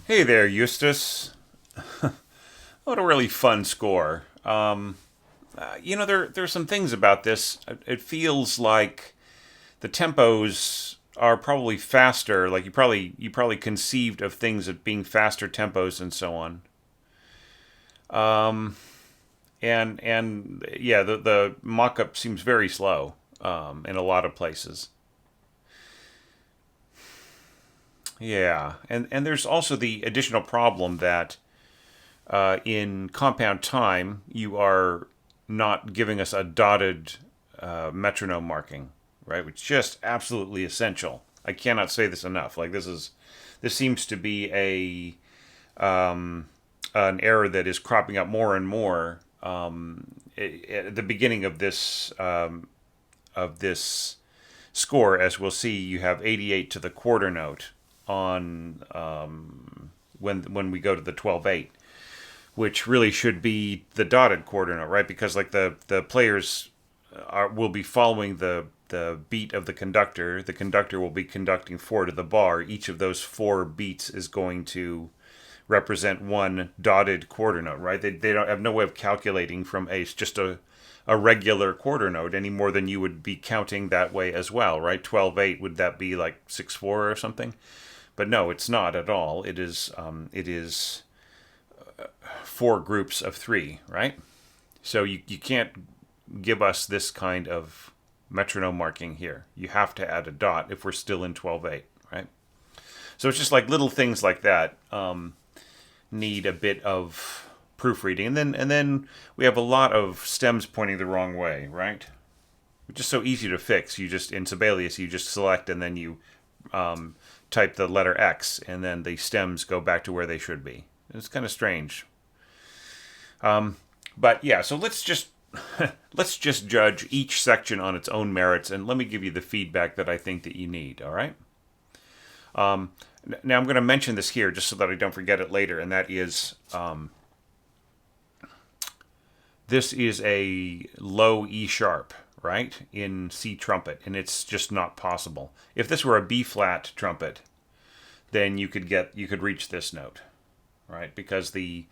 Hey there, Justus. What a really fun score. There's some things about this. It feels like the tempos are probably faster. Like you probably conceived of things as being faster tempos and so on. Um, and yeah, the mock-up seems very slow in a lot of places. Yeah, and there's also the additional problem that in compound time, you are not giving us a dotted metronome marking, right? Which is just absolutely essential. I cannot say this enough. Like this seems to be an error that is cropping up more and more at the beginning of this score. As we'll see, you have 88 to the quarter note on when we go to the 12/8, which really should be the dotted quarter note, right? Because like the players will be following the beat of the conductor. The conductor will be conducting four to the bar. Each of those four beats is going to represent one dotted quarter note, right? They don't have no way of calculating from just a regular quarter note any more than you would be counting that way as well, right? 12/8, would that be like 6/4 or something? But no, it's not at all. It is four groups of three, right? So you can't give us this kind of metronome marking here. You have to add a dot if we're still in 12/8, right? So it's just like little things like that need a bit of proofreading, and then we have a lot of stems pointing the wrong way, right? Which is so easy to fix. You just in Sibelius you just select and then you type the letter X, and then the stems go back to where they should be. It's kind of strange. But yeah, so let's just judge each section on its own merits, and let me give you the feedback that I think that you need. All right. Now I'm going to mention this here just so that I don't forget it later, and that is this is a low E sharp, right, in C trumpet, and it's just not possible. If this were a B flat trumpet, then you could reach this note, right, because the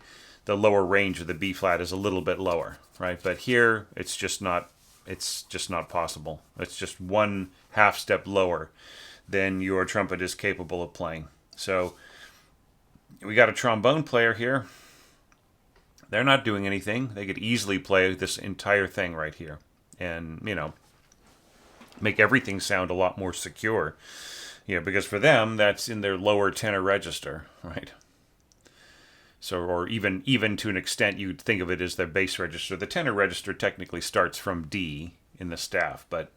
lower range of the B flat is a little bit lower, right? But here it's just not possible. It's just one half step lower than your trumpet is capable of playing. So we got a trombone player here. They're not doing anything. They could easily play this entire thing right here and, make everything sound a lot more secure. Because for them, that's in their lower tenor register, right? So, or even to an extent, you'd think of it as their bass register. The tenor register technically starts from D in the staff, but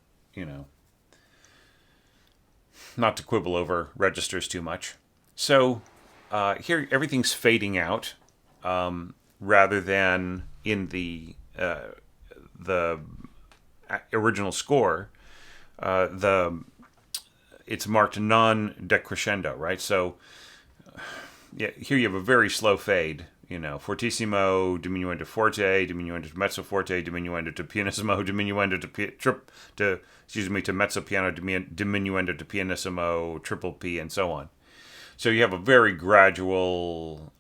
not to quibble over registers too much. So here everything's fading out rather than in the original score. The It's marked non-decrescendo, right? So yeah, here you have a very slow fade. Fortissimo, diminuendo forte, diminuendo to mezzo forte, diminuendo to pianissimo, diminuendo to mezzo piano, diminuendo to pianissimo, triple P, and so on. So you have a very gradual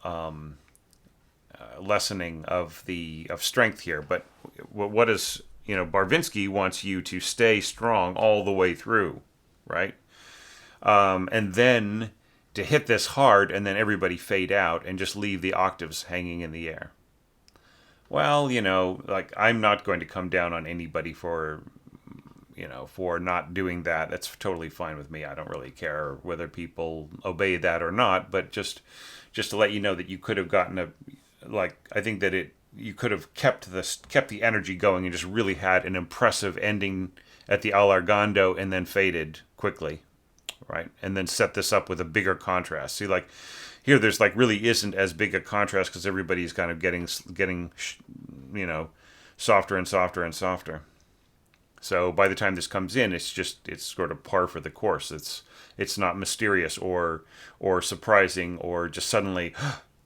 lessening of strength here. But what is Barvinsky wants you to stay strong all the way through, right? And then to hit this hard and then everybody fade out and just leave the octaves hanging in the air. Well, like I'm not going to come down on anybody for not doing that. That's totally fine with me. I don't really care whether people obey that or not, but just to let you know that you could have gotten I think that you could have kept the energy going and just really had an impressive ending at the allargando and then faded quickly. Right, and then set this up with a bigger contrast. See, like here, there's like really isn't as big a contrast because everybody's kind of getting softer and softer and softer. So by the time this comes in, it's sort of par for the course. It's not mysterious or surprising or just suddenly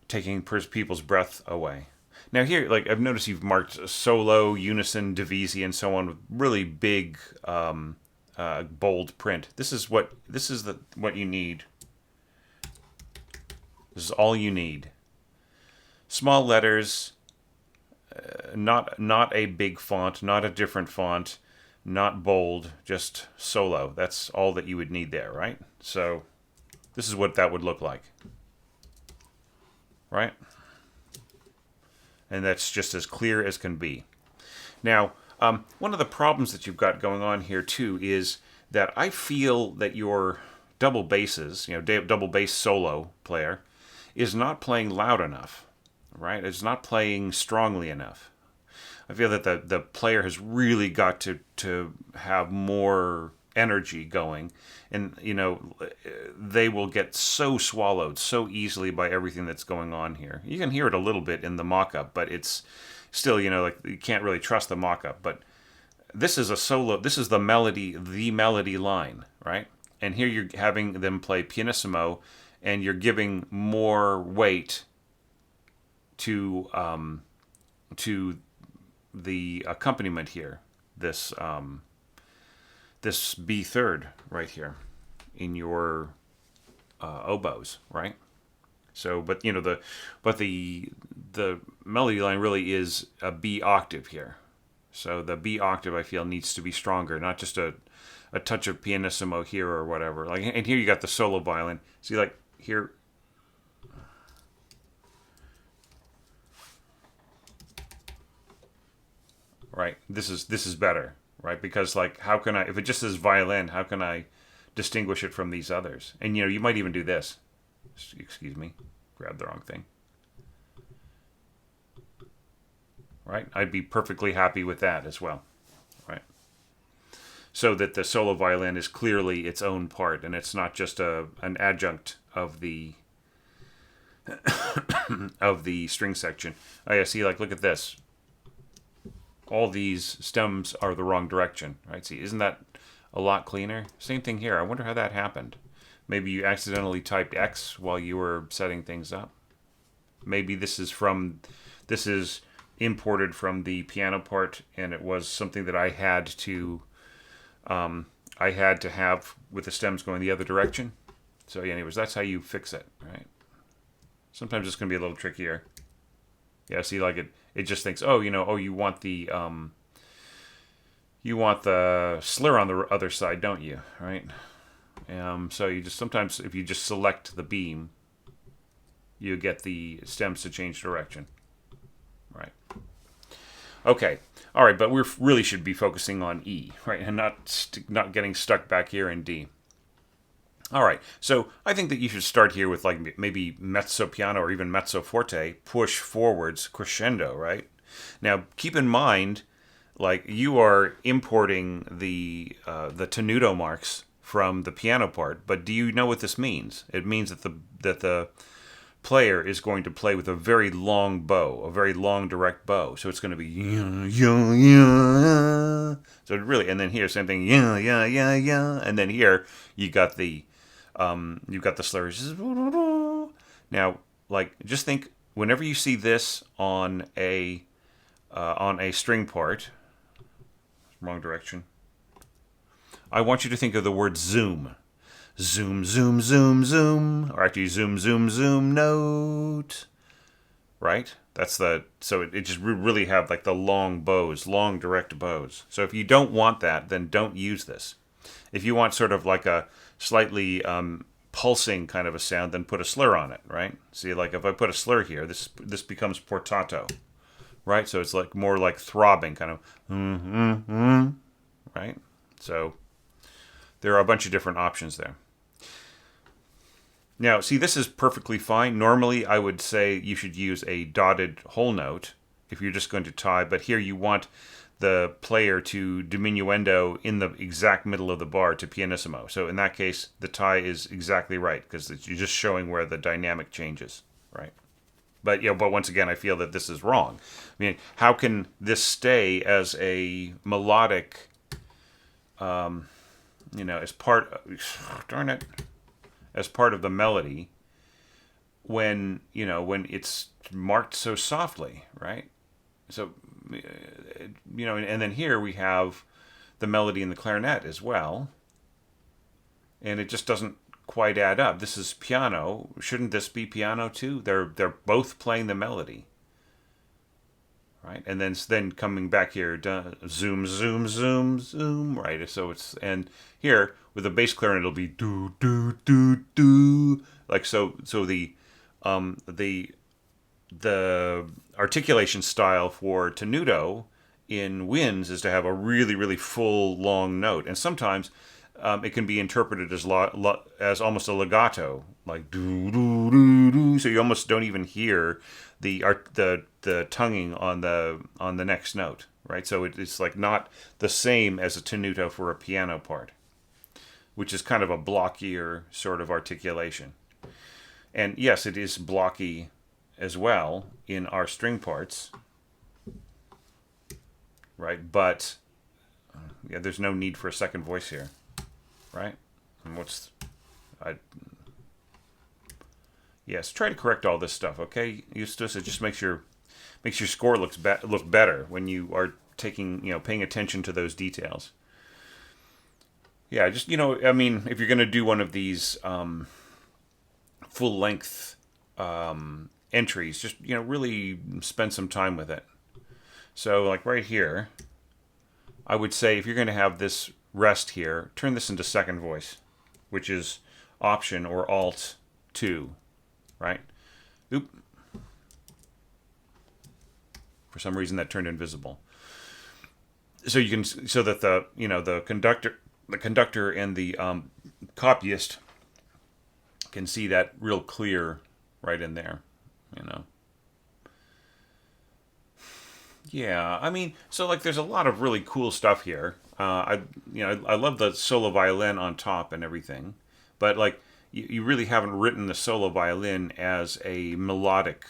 taking people's breath away. Now here, like I've noticed, you've marked solo, unison, divisi, and so on with really big. Bold print. This is what you need. This is all you need. Small letters, not a big font, not a different font, not bold, just solo. That's all that you would need there, right? So this is what that would look like, right? And that's just as clear as can be. Now, one of the problems that you've got going on here too is that I feel that your double basses, double bass solo player, is not playing loud enough, right? It's not playing strongly enough. I feel that the player has really got to have more energy going, and they will get so swallowed so easily by everything that's going on here. You can hear it a little bit in the mock-up, but it's still, like you can't really trust the mock-up. But this is a solo. This is the melody line, right? And here you're having them play pianissimo, and you're giving more weight to the accompaniment here. This B third right here in your oboes, right? So, but the melody line really is a B octave here. So the B octave I feel needs to be stronger, not just a touch of pianissimo here or whatever. Like, and here you got the solo violin. See, like here. Right. This is better, right? Because like, how can I, if it just says violin, how can I distinguish it from these others? And you might even do this. Excuse me, grab the wrong thing. Right? I'd be perfectly happy with that as well, right? So that the solo violin is clearly its own part, and it's not just an adjunct of the of the string section. Oh yeah, see, like look at this. All these stems are the wrong direction, right? See, isn't that a lot cleaner? Same thing here. I wonder how that happened. Maybe you accidentally typed X while you were setting things up. Maybe this is imported from the piano part, and it was something that I had to have with the stems going the other direction. So yeah, anyways, that's how you fix it, right? Sometimes it's going to be a little trickier. Yeah, see, like it just thinks, you want the slur on the other side, don't you? Right? So you just sometimes, if you just select the beam, you get the stems to change direction. Right. Okay. All right, but we really should be focusing on E, right, and not getting stuck back here in D. All right, so I think that you should start here with like maybe mezzo piano or even mezzo forte, push forwards, crescendo, right? Now, keep in mind, like you are importing the tenuto marks from the piano part, but do you know what this means? It means that the player is going to play with a very long bow, a very long direct bow. So it's going to be so really, and then here same thing, and then here you got the you've got the slurs. Now, like, just think whenever you see this on a string part, wrong direction. I want you to think of the word zoom. Zoom, zoom, zoom, zoom. Or actually, zoom, zoom, zoom, note. Right? So it just really have like the long bows, long direct bows. So if you don't want that, then don't use this. If you want sort of like a slightly pulsing kind of a sound, then put a slur on it, right? See, like if I put a slur here, this becomes portato, right? So it's like more like throbbing, kind of, right? So there are a bunch of different options there. Now, see, this is perfectly fine. Normally, I would say you should use a dotted whole note if you're just going to tie, but here you want the player to diminuendo in the exact middle of the bar to pianissimo. So in that case, the tie is exactly right because you're just showing where the dynamic changes, right? But but once again, I feel that this is wrong. I mean, how can this stay as a melodic, as part, darn it, as part of the melody when it's marked so softly, right? So, and then here we have the melody in the clarinet as well, and it just doesn't quite add up. This is piano. Shouldn't this be piano too? They're both playing the melody, right? And then coming back here, zoom, zoom, zoom, zoom, right? So it's, and here with the bass clarinet, it'll be do do do do, like so. So the articulation style for tenuto in winds is to have a really really full long note, and sometimes it can be interpreted as almost a legato, like do do do do. So you almost don't even hear the tonguing on the next note, right? So it's like not the same as a tenuto for a piano part, which is kind of a blockier sort of articulation. And yes, it is blocky as well in our string parts, right? But yeah, there's no need for a second voice here, right? And yes, try to correct all this stuff, okay, Justus? It just makes your score look better when you are paying attention to those details. Yeah, just I mean, if you're gonna do one of these full length entries, just really spend some time with it. So like right here, I would say if you're going to have this rest here, turn this into second voice, which is Option or Alt 2, right? Oop. For some reason that turned invisible. So you can, so that the conductor and the copyist can see that real clear right in there, Yeah, I mean, so like there's a lot of really cool stuff here. I love the solo violin on top and everything, but like you really haven't written the solo violin as a melodic,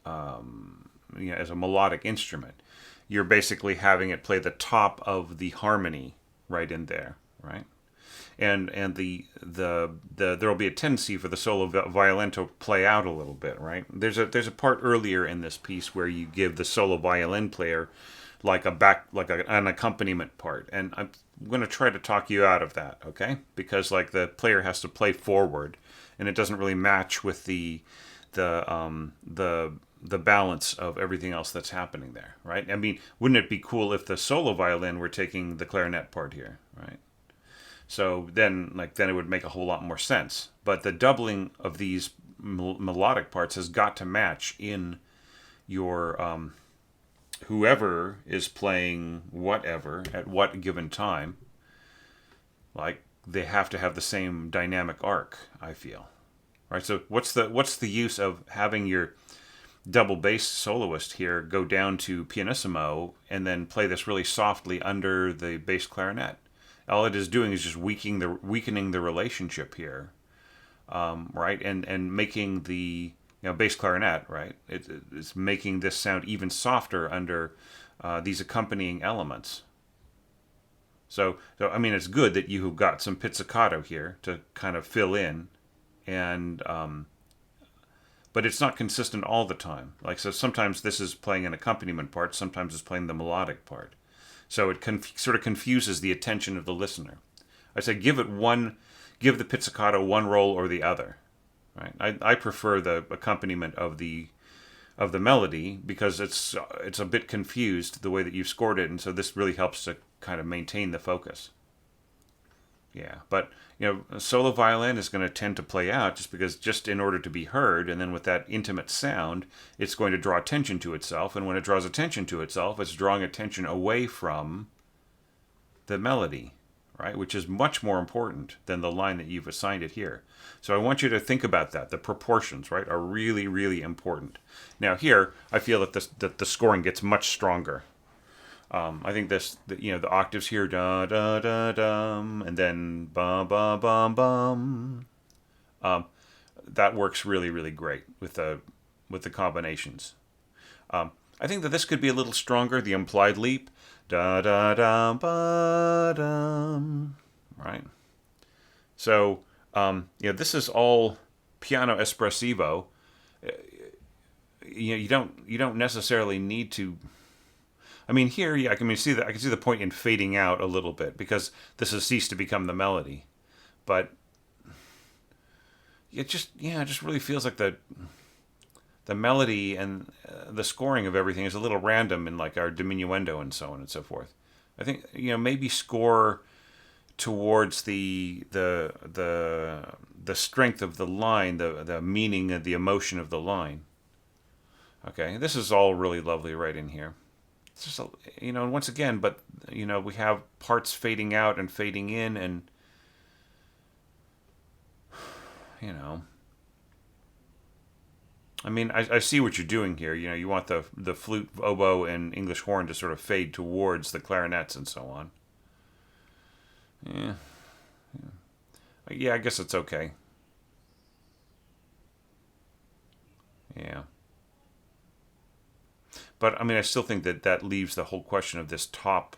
as a melodic instrument. You're basically having it play the top of the harmony right in there, right? And there will be a tendency for the solo violin to play out a little bit, right? There's a part earlier in this piece where you give the solo violin player like an accompaniment part, and I'm going to try to talk you out of that, okay? Because like the player has to play forward, and it doesn't really match with the balance of everything else that's happening there, right? I mean, wouldn't it be cool if the solo violin were taking the clarinet part here, right? So then it would make a whole lot more sense. But the doubling of these melodic parts has got to match in your whoever is playing whatever at what given time. Like they have to have the same dynamic arc, I feel. Right? So what's the use of having your double bass soloist here go down to pianissimo and then play this really softly under the bass clarinet? All it is doing is just weakening the relationship here, right? And making the bass clarinet, right? It's making this sound even softer under these accompanying elements. So I mean, it's good that you have got some pizzicato here to kind of fill in, and but it's not consistent all the time. Like so, sometimes this is playing an accompaniment part, sometimes it's playing the melodic part. So it sort of confuses the attention of the listener. I say give the pizzicato one role or the other. Right? I prefer the accompaniment of the melody because it's a bit confused the way that you've scored it, and so this really helps to kind of maintain the focus. Yeah, but a solo violin is going to tend to play out just in order to be heard, and then with that intimate sound, it's going to draw attention to itself, and when it draws attention to itself, it's drawing attention away from the melody, right? Which is much more important than the line that you've assigned it here. So I want you to think about that. The proportions, right, are really, really important. Now here, I feel that the scoring gets much stronger. I think the octaves here, da da da dum, and then bum bum bum bum. That works really really great with the combinations. I think that this could be a little stronger. The implied leap, da da dum ba dum, right? So this is all piano espressivo. You don't necessarily need to. I mean, here, yeah, I can see the point in fading out a little bit because this has ceased to become the melody. But it just really feels like the melody and the scoring of everything is a little random in like our diminuendo and so on and so forth. I think maybe score towards the strength of the line, the meaning of the emotion of the line. Okay, this is all really lovely right in here. It's just once again, but we have parts fading out and fading in, and you know. I mean, I see what you're doing here. You want the flute, oboe, and English horn to sort of fade towards the clarinets and so on. Yeah, yeah. I guess it's okay. Yeah, but I mean, I still think that leaves the whole question of this top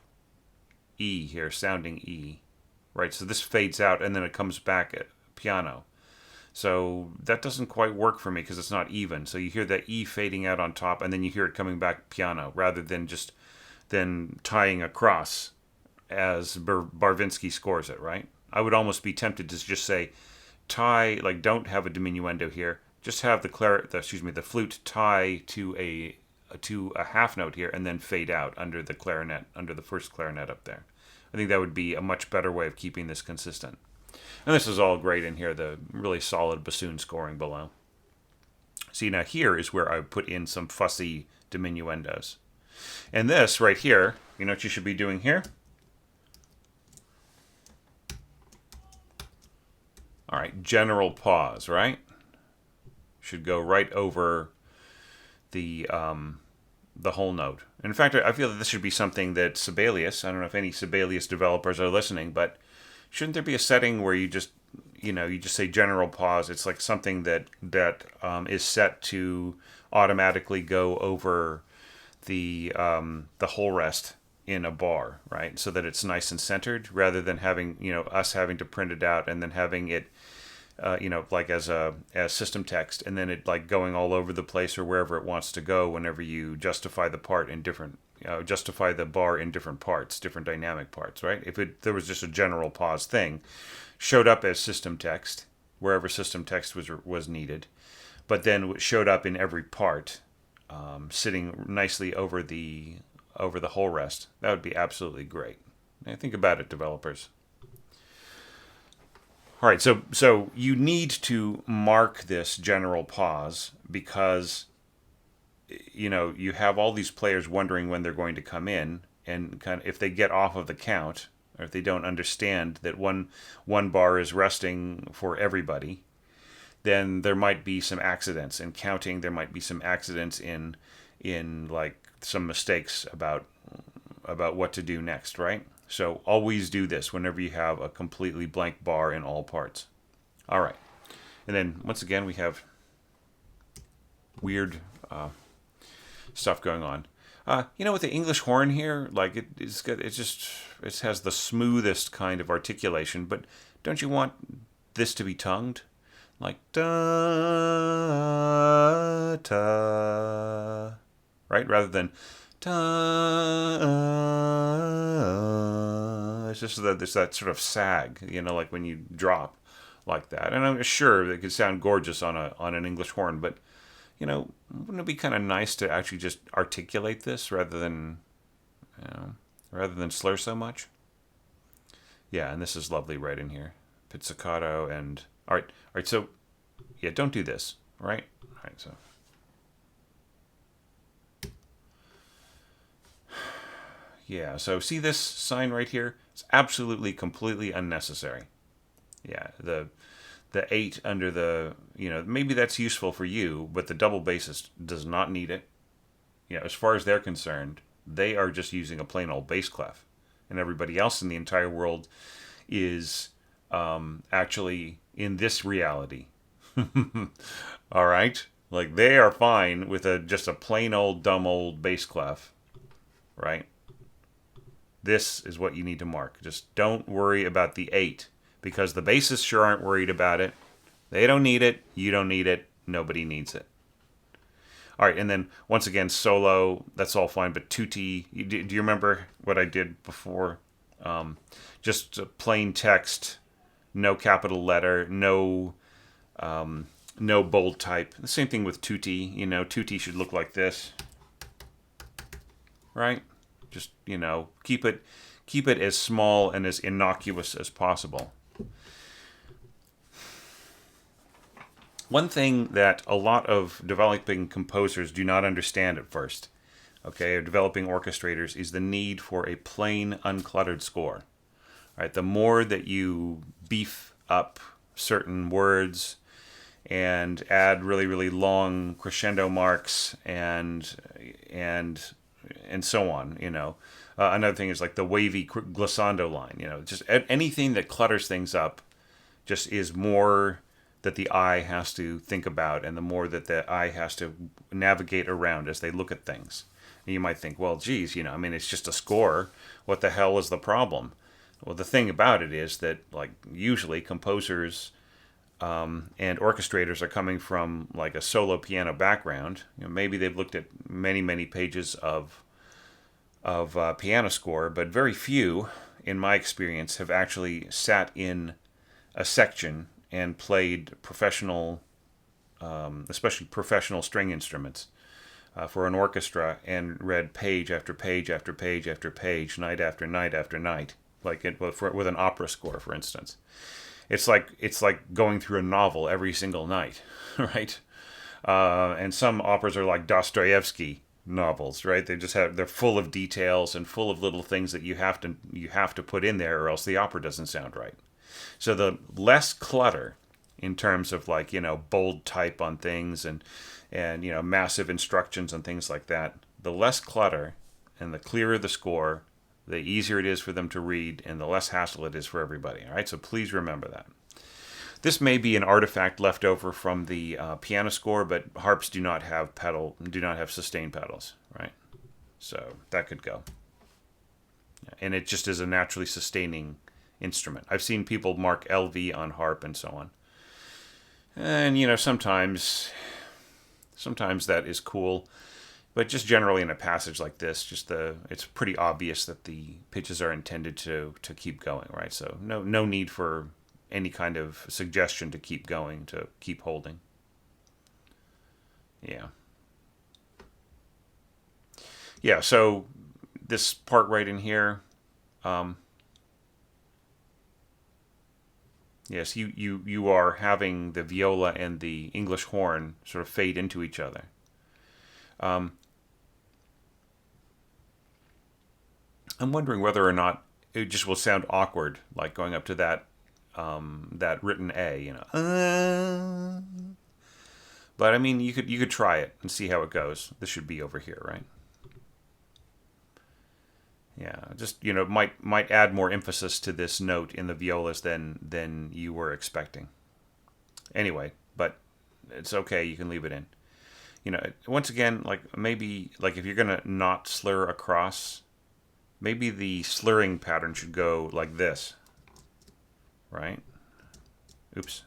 E here, sounding E, right? So this fades out and then it comes back at piano. So that doesn't quite work for me because it's not even. So you hear that E fading out on top, and then you hear it coming back piano, rather than just then tying across as Barvinsky scores it. Right? I would almost be tempted to just say tie, like don't have a diminuendo here. Just have the flute tie to a half note here, and then fade out under the clarinet, under the first clarinet up there. I think that would be a much better way of keeping this consistent. And this is all great in here, the really solid bassoon scoring below. See, now here is where I put in some fussy diminuendos. And this right here, you know what you should be doing here? All right, general pause, right? Should go right over the whole note. And in fact, I feel that this should be something that Sibelius, I don't know if any Sibelius developers are listening, but shouldn't there be a setting where you just say general pause? It's like something that is set to automatically go over the whole rest in a bar, right? So that it's nice and centered, rather than having us having to print it out and then having it like as system text, and then it like going all over the place or wherever it wants to go whenever you justify the part in different justify the bar in different parts, different dynamic parts, right? If there was just a general pause thing, showed up as system text wherever system text was needed, but then showed up in every part, sitting nicely over the whole rest, that would be absolutely great. Now, think about it, developers. All right, so you need to mark this general pause because you have all these players wondering when they're going to come in, and kind of if they get off of the count, or if they don't understand that one bar is resting for everybody, then there might be some accidents in counting. There might be some accidents in like some mistakes about what to do next, right? So always do this whenever you have a completely blank bar in all parts. All right, and then once again we have weird stuff going on. With the English horn here, like it has the smoothest kind of articulation, but don't you want this to be tongued? Like da ta, right? Rather than ta. It's just that there's that sort of sag, like when you drop like that. And I'm sure it could sound gorgeous on an English horn, but wouldn't it be kind of nice to actually just articulate this rather than slur so much? Yeah, and this is lovely right in here. Pizzicato and all right. So yeah, don't do this. All right. So yeah. So see this sign right here? It's absolutely, completely unnecessary. Yeah. The 8 under the, maybe that's useful for you, but the double bassist does not need it. As far as they're concerned, they are just using a plain old bass clef. And everybody else in the entire world is actually in this reality. All right? Like, they are fine with just a plain old, dumb old bass clef, right? This is what you need to mark. Just don't worry about the 8. Because the bassists sure aren't worried about it. They don't need it. You don't need it. Nobody needs it. All right, and then once again, solo, that's all fine. But tutti, do you remember what I did before? Just plain text, no capital letter, no No bold type. The same thing with tutti. Tutti should look like this, right? Just keep it as small and as innocuous as possible. One thing that a lot of developing composers do not understand at first, okay, or developing orchestrators, is the need for a plain, uncluttered score. Right? The more that you beef up certain words and add really, really long crescendo marks and so on, another thing is like the wavy glissando line. Just anything that clutters things up just is more that the eye has to think about, and the more that the eye has to navigate around as they look at things. And you might think, well, geez, it's just a score. What the hell is the problem? Well, the thing about it is that, like, usually composers and orchestrators are coming from like a solo piano background. Maybe they've looked at many, many pages of piano score, but very few, in my experience, have actually sat in a section and played professional, especially professional string instruments for an orchestra, and read page after page after page after page, night after night after night, like with an opera score, for instance. It's like going through a novel every single night, right? And some operas are like Dostoevsky novels, right? They're full of details and full of little things that you have to put in there, or else the opera doesn't sound right. So the less clutter in terms of bold type on things and massive instructions and things like that, the less clutter and the clearer the score, the easier it is for them to read and the less hassle it is for everybody. All right, so please remember that. This may be an artifact left over from the piano score, but harps do not have sustain pedals, right? So that could go. And it just is a naturally sustaining instrument. I've seen people mark LV on harp and so on. And sometimes that is cool, but just generally in a passage like this, it's pretty obvious that the pitches are intended to keep going, right? So no need for any kind of suggestion to keep going, to keep holding. Yeah. Yeah, so this part right in here, yes, you are having the viola and the English horn sort of fade into each other. I'm wondering whether or not it just will sound awkward, like going up to that written A, But I mean, you could try it and see how it goes. This should be over here, right? Yeah, just might add more emphasis to this note in the violas than you were expecting. Anyway, but it's okay. You can leave it in. Once again, maybe if you're gonna not slur across, maybe the slurring pattern should go like this, right? Oops.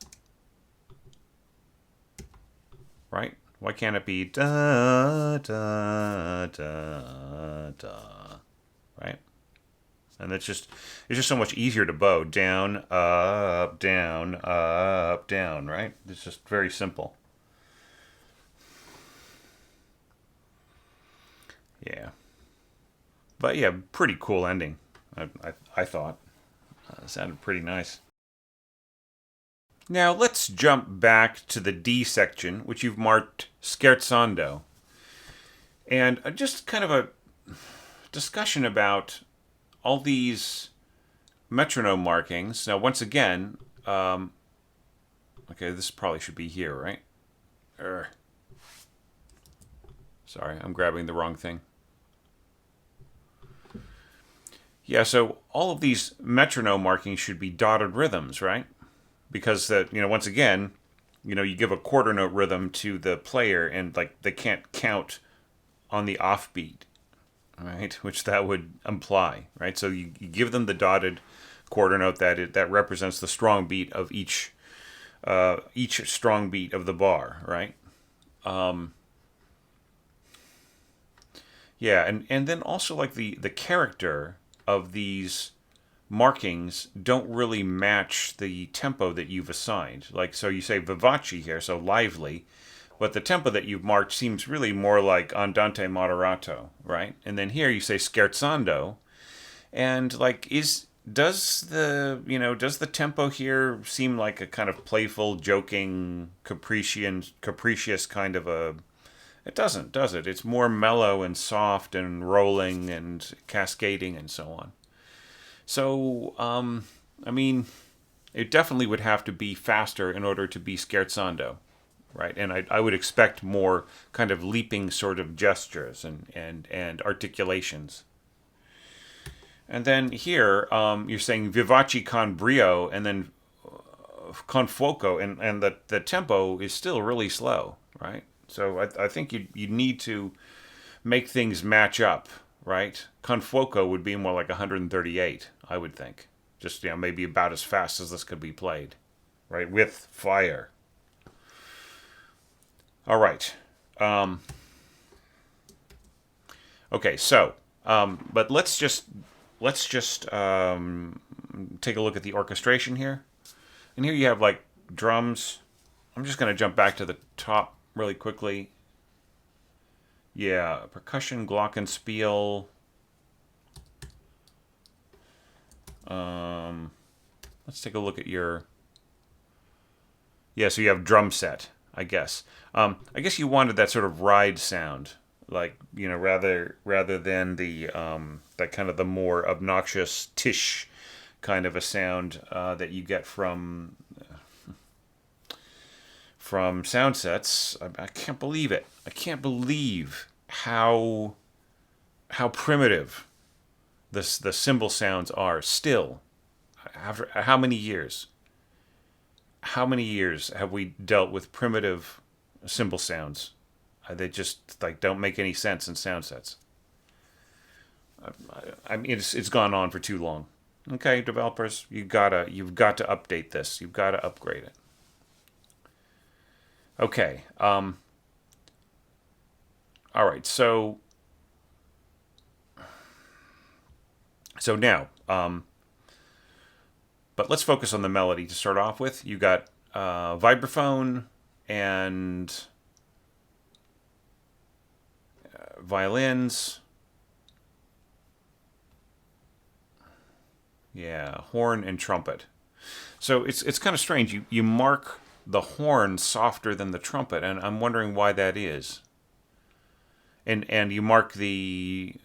Right? Why can't it be da da da da? Right? And it's just so much easier to bow. Down, up, down, right? It's just very simple. Yeah. But yeah, pretty cool ending, I thought. It sounded pretty nice. Now let's jump back to the D section, which you've marked scherzando. And just kind of a discussion about all these metronome markings. Now, once again, okay, this probably should be here, right? Sorry, I'm grabbing the wrong thing. Yeah, so all of these metronome markings should be dotted rhythms, right? Because once again, you give a quarter note rhythm to the player, and they can't count on the offbeat, right? Which that would imply, right? So you give them the dotted quarter note that represents the strong beat of each strong beat of the bar, right? Yeah, and then also the character of these markings don't really match the tempo that you've assigned. Like, so you say vivace here, so lively, but the tempo that you've marked seems really more like andante moderato, right? And then here you say scherzando, and like does the tempo here seem like a kind of playful, joking, capricious kind of a? It doesn't, does it? It's more mellow and soft and rolling and cascading and so on. So, I mean, it definitely would have to be faster in order to be scherzando, right? And I would expect more kind of leaping sort of gestures and articulations. And then here, you're saying vivaci con brio, and then con fuoco, and the tempo is still really slow, right? So I think you need to make things match up, right? Con fuoco would be more like 138, I would think. Just, maybe about as fast as this could be played, right? With fire. All right. Okay, so, but let's just take a look at the orchestration here. And here you have like drums. I'm just going to jump back to the top really quickly. Yeah, percussion, glockenspiel. Let's take a look at your. Yeah, so you have drum set, I guess. I guess you wanted that sort of ride sound, like rather than the that kind of the more obnoxious tish kind of a sound that you get from sound sets. I can't believe it. I can't believe how primitive the cymbal sounds are still. After how many years? How many years have we dealt with primitive cymbal sounds? They just like don't make any sense in sound sets. I mean, it's gone on for too long. Okay, developers, you've got to update this. You've got to upgrade it. Okay. All right. So now, but let's focus on the melody to start off with. You got vibraphone and violins. Yeah, horn and trumpet. So it's kind of strange. You mark the horn softer than the trumpet, and I'm wondering why that is. And you mark the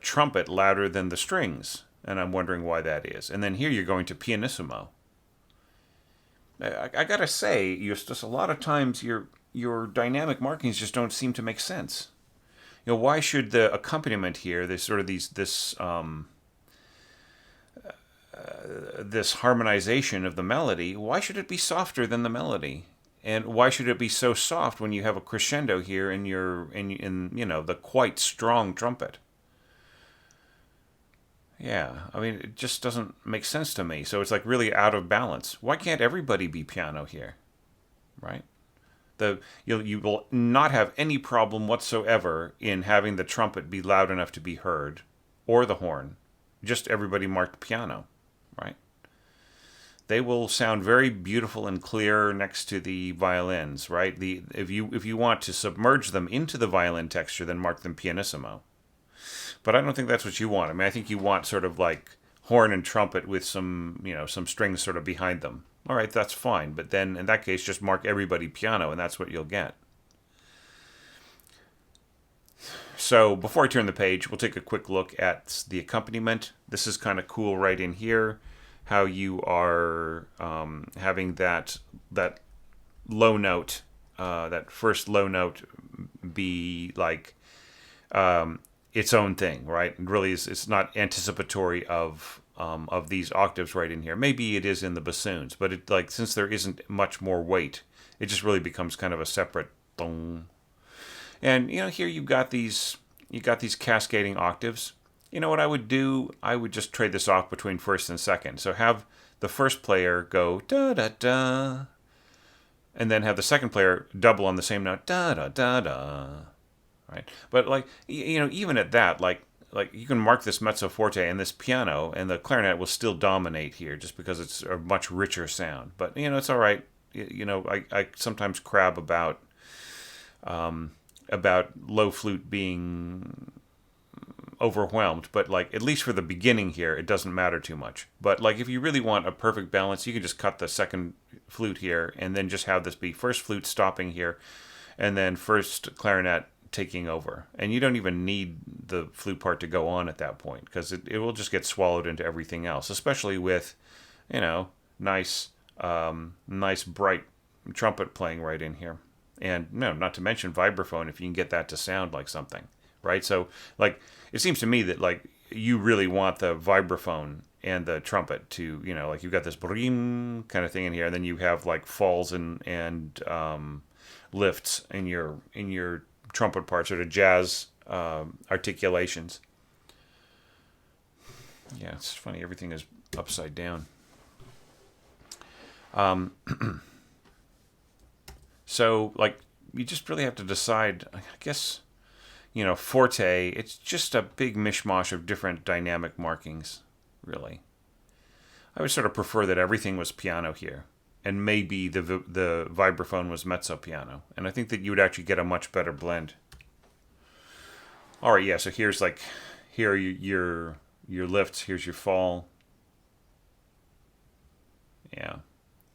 trumpet louder than the strings, and I'm wondering why that is. And then here you're going to pianissimo. I gotta say, Justus, a lot of times your dynamic markings just don't seem to make sense. Why should the accompaniment here, this harmonization of the melody, why should it be softer than the melody? And why should it be so soft when you have a crescendo here in the quite strong trumpet? Yeah, I mean, it just doesn't make sense to me. So it's like really out of balance. Why can't everybody be piano here? Right? You will not have any problem whatsoever in having the trumpet be loud enough to be heard, or the horn. Just everybody marked piano, right? They will sound very beautiful and clear next to the violins, right? If you want to submerge them into the violin texture, then mark them pianissimo. But I don't think that's what you want. I mean, I think you want sort of like horn and trumpet with some strings sort of behind them. All right, that's fine. But then in that case, just mark everybody piano, and that's what you'll get. So before I turn the page, we'll take a quick look at the accompaniment. This is kind of cool right in here, how you are having that low note, that first low note be like its own thing, right? It really is. It's not anticipatory of these octaves right in here. Maybe it is in the bassoons, but since there isn't much more weight, it just really becomes kind of a separate boom. And here you've got these cascading octaves. You know what I would do? I would just trade this off between first and second. So have the first player go da da da, and then have the second player double on the same note da da da da. Right? But even at that, like you can mark this mezzo forte and this piano, and the clarinet will still dominate here just because it's a much richer sound. But it's all right. I sometimes crab about low flute being overwhelmed, but like at least for the beginning here, it doesn't matter too much. But like if you really want a perfect balance, you can just cut the second flute here and then just have this be first flute stopping here, and then first clarinet taking over. And you don't even need the flute part to go on at that point because it will just get swallowed into everything else, especially with, nice, nice bright trumpet playing right in here. And no, not to mention vibraphone if you can get that to sound like something, right? So like it seems to me that like you really want the vibraphone and the trumpet to, like you've got this brim kind of thing in here, and then you have like falls and lifts in your trumpet parts, sort of jazz articulations. Yeah, it's funny. Everything is upside down. So, like, you just really have to decide, I guess, forte, it's just a big mishmash of different dynamic markings, really. I would sort of prefer that everything was piano here, and maybe the vibraphone was mezzo piano, and I think that you would actually get a much better blend. All right, yeah, so here's like, here are your lifts, here's your fall. Yeah.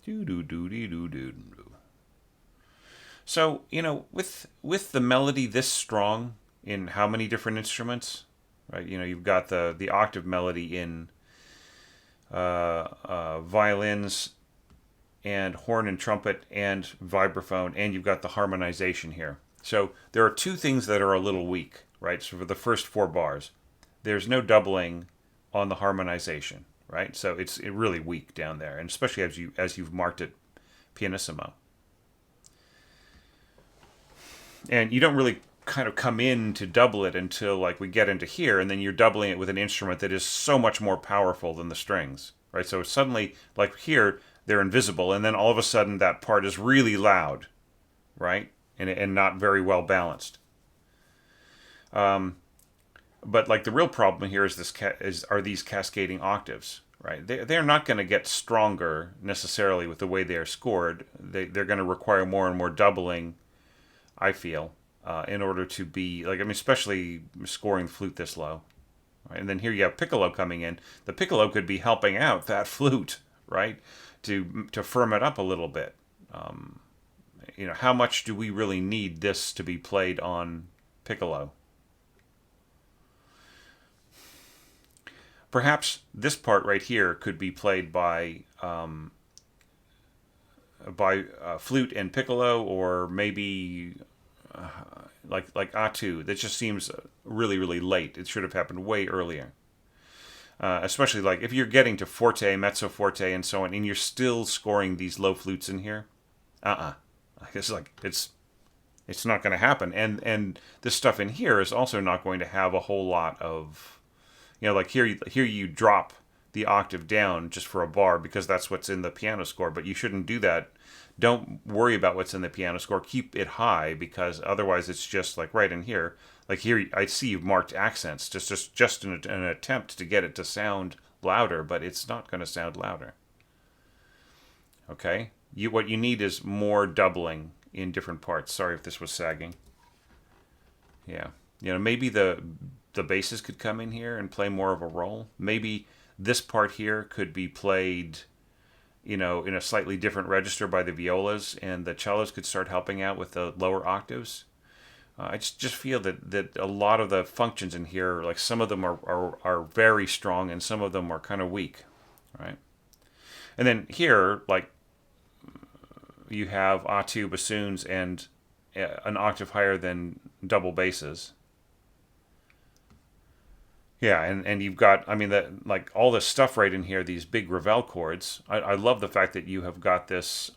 Do-do-do-dee-do-do-do. So, with the melody this strong in how many different instruments, right? You've got the octave melody in violins and horn and trumpet and vibraphone, and you've got the harmonization here. So there are two things that are a little weak, right? So for the first 4 bars, there's no doubling on the harmonization, right? So it's really weak down there, and especially as you've marked it pianissimo. And you don't really kind of come in to double it until like we get into here, and then you're doubling it with an instrument that is so much more powerful than the strings, right? So suddenly, like here, they're invisible, and then all of a sudden that part is really loud, right? And not very well balanced. But like the real problem here are these cascading octaves, right? They're not going to get stronger necessarily with the way they are scored. They're going to require more and more doubling, I feel, in order to be like, especially scoring the flute this low, right? And then here you have piccolo coming in. The piccolo could be helping out that flute, right, to firm it up a little bit. How much do we really need this to be played on piccolo? Perhaps this part right here could be played by flute and piccolo, or maybe like A2. That just seems really, really late. It should have happened way earlier. Especially like if you're getting to forte, mezzo forte, and so on, and you're still scoring these low flutes in here. I guess like it's not going to happen. And this stuff in here is also not going to have a whole lot of, like here you drop the octave down just for a bar because that's what's in the piano score, but you shouldn't do that. Don't worry about what's in the piano score. Keep it high, because otherwise it's just like right in here. Like here, I see you've marked accents, just an attempt to get it to sound louder, but it's not going to sound louder. Okay? What you need is more doubling in different parts. Sorry if this was sagging. Yeah. Maybe the basses could come in here and play more of a role. Maybe this part here could be played, in a slightly different register by the violas, and the cellos could start helping out with the lower octaves. I just feel that a lot of the functions in here, like some of them are very strong and some of them are kind of weak, right? And then here, like, you have A2 bassoons and an octave higher than double basses. Yeah, and you've got, like all this stuff right in here, these big Ravel chords. I love the fact that you have got this,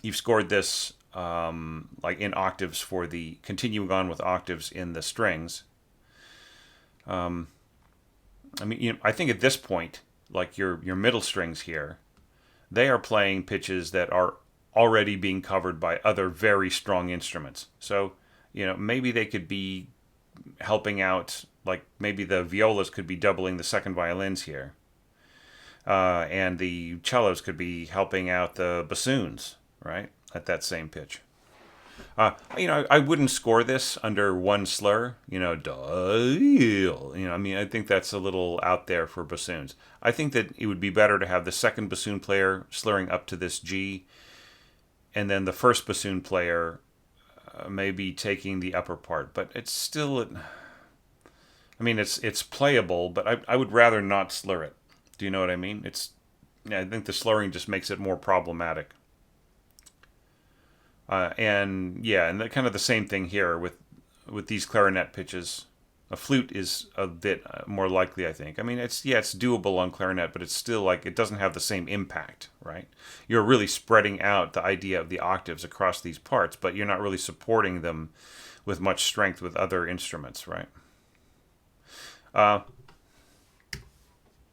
you've scored this like in octaves for the, continuing on with octaves in the strings. I think at this point, like your middle strings here, they are playing pitches that are already being covered by other very strong instruments. So, maybe they could be helping out, like maybe the violas could be doubling the second violins here. And the cellos could be helping out the bassoons, right? At that same pitch. I wouldn't score this under one slur. I mean, I think that's a little out there for bassoons. I think that it would be better to have the second bassoon player slurring up to this G, and then the first bassoon player maybe taking the upper part. But it's still, I mean, it's playable, but I would rather not slur it. Do you know what I mean? I think the slurring just makes it more problematic. And kind of the same thing here with these clarinet pitches. A flute is a bit more likely, I think. I mean, it's doable on clarinet, but it's still like it doesn't have the same impact, right? You're really spreading out the idea of the octaves across these parts, but you're not really supporting them with much strength with other instruments, right?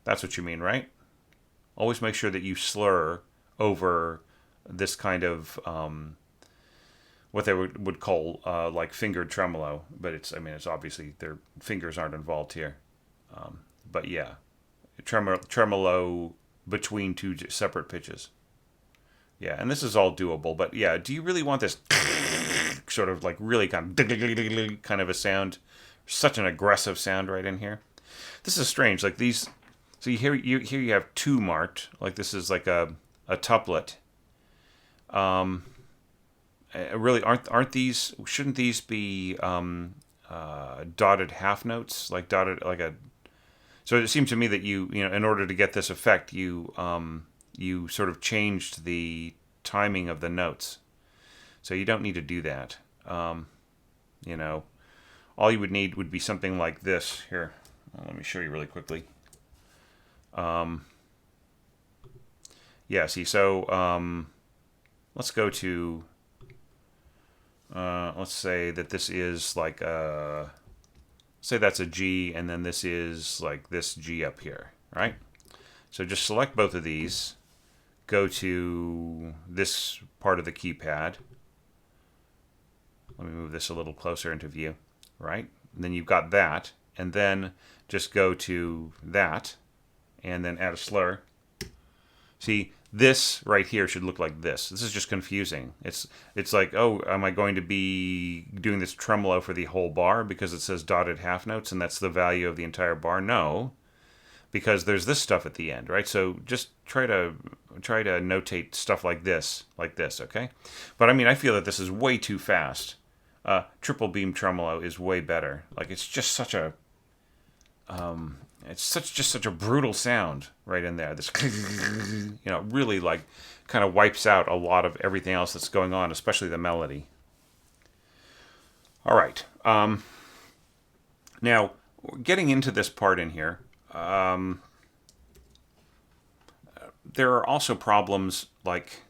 That's what you mean, right? Always make sure that you slur over this kind of what they would call like fingered tremolo, but it's obviously their fingers aren't involved here. But yeah, tremolo between two separate pitches. Yeah, and this is all doable, but yeah, do you really want this sort of like really kind of a sound? Such an aggressive sound right in here. This is strange. Like these. So here you have two marked, like this is like a tuplet. Really, aren't these? Shouldn't these be dotted half notes, like dotted like a? So it seemed to me that in order to get this effect, you sort of changed the timing of the notes. So you don't need to do that. All you would need would be something like this. Here, let me show you really quickly. See, so let's go to, let's say that this is like say that's a G, and then this is like this G up here, right? So just select both of these, go to this part of the keypad. Let me move this a little closer into view, right? And then you've got that, and then just go to that, and then add a slur. See, this right here should look like this. This is just confusing. It's like, oh, am I going to be doing this tremolo for the whole bar because it says dotted half notes and that's the value of the entire bar? No, because there's this stuff at the end, right? So just try to notate stuff like this, okay? But I mean, I feel that this is way too fast. Triple beam tremolo is way better. Like it's just such a just such a brutal sound right in there. This, really like kind of wipes out a lot of everything else that's going on, especially the melody. All right. Now, getting into this part in here, there are also problems like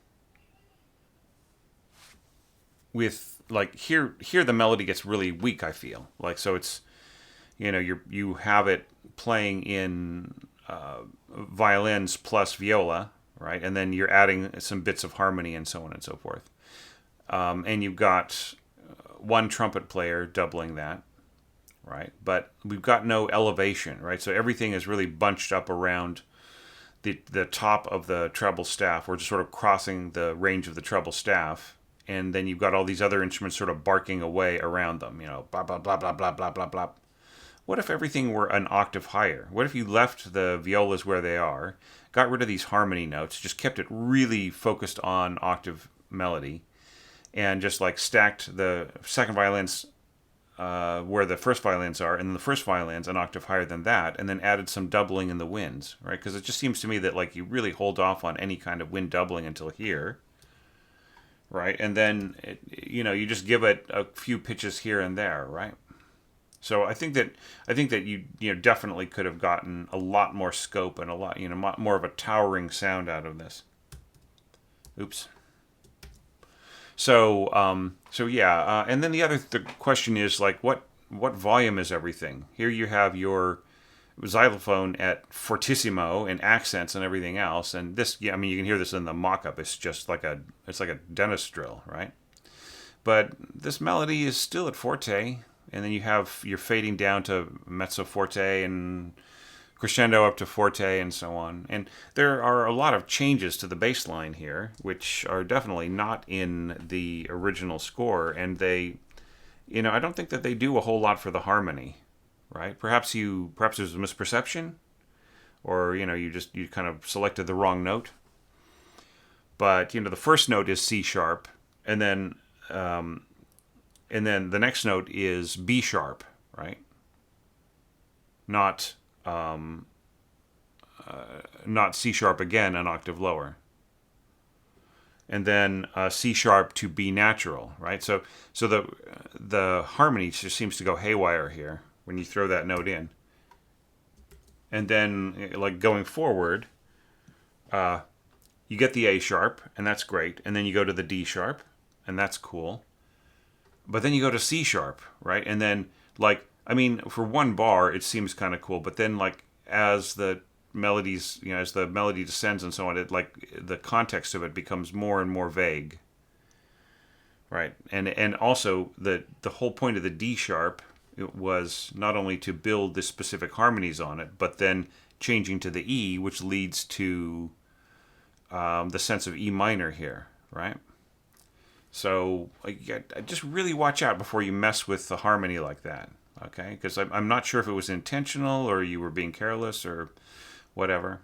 with like here the melody gets really weak, I feel. Like so it's you have it playing in violins plus viola, right? And then you're adding some bits of harmony and so on and so forth. And you've got one trumpet player doubling that, right? But we've got no elevation, right? So everything is really bunched up around the top of the treble staff. We're just sort of crossing the range of the treble staff. And then you've got all these other instruments sort of barking away around them, blah, blah, blah, blah, blah, blah, blah, blah. What if everything were an octave higher? What if you left the violas where they are, got rid of these harmony notes, just kept it really focused on octave melody, and just like stacked the second violins where the first violins are, and then the first violins an octave higher than that, and then added some doubling in the winds, right? Because it just seems to me that like you really hold off on any kind of wind doubling until here, right? And then you just give it a few pitches here and there, right? So I think that you definitely could have gotten a lot more scope and a lot more of a towering sound out of this. Oops. So and then the question is like what volume is everything? Here you have your xylophone at fortissimo and accents and everything else, and this you can hear this in the mock-up. It's just like it's like a dentist drill, right? But this melody is still at forte. and then you're fading down to mezzo forte and crescendo up to forte and so on. And there are a lot of changes to the bass line here, which are definitely not in the original score, and they, I don't think that they do a whole lot for the harmony, right? Perhaps there's a misperception, or you kind of selected the wrong note. But the first note is C sharp, and then the next note is B sharp, right? Not C sharp again, an octave lower. And then C sharp to B natural, right? So the harmony just seems to go haywire here when you throw that note in. And then, like, going forward, you get the A sharp, and that's great. And then you go to the D sharp, and that's cool. But then you go to C sharp, right? And then, like, for one bar, it seems kind of cool. But then, like, as the melodies, as the melody descends and so on, it, like, the context of it becomes more and more vague, right? And also the whole point of the D sharp, it was not only to build the specific harmonies on it, but then changing to the E, which leads to the sense of E minor here, right? So just really watch out before you mess with the harmony like that, okay? Because I'm not sure if it was intentional or you were being careless or whatever.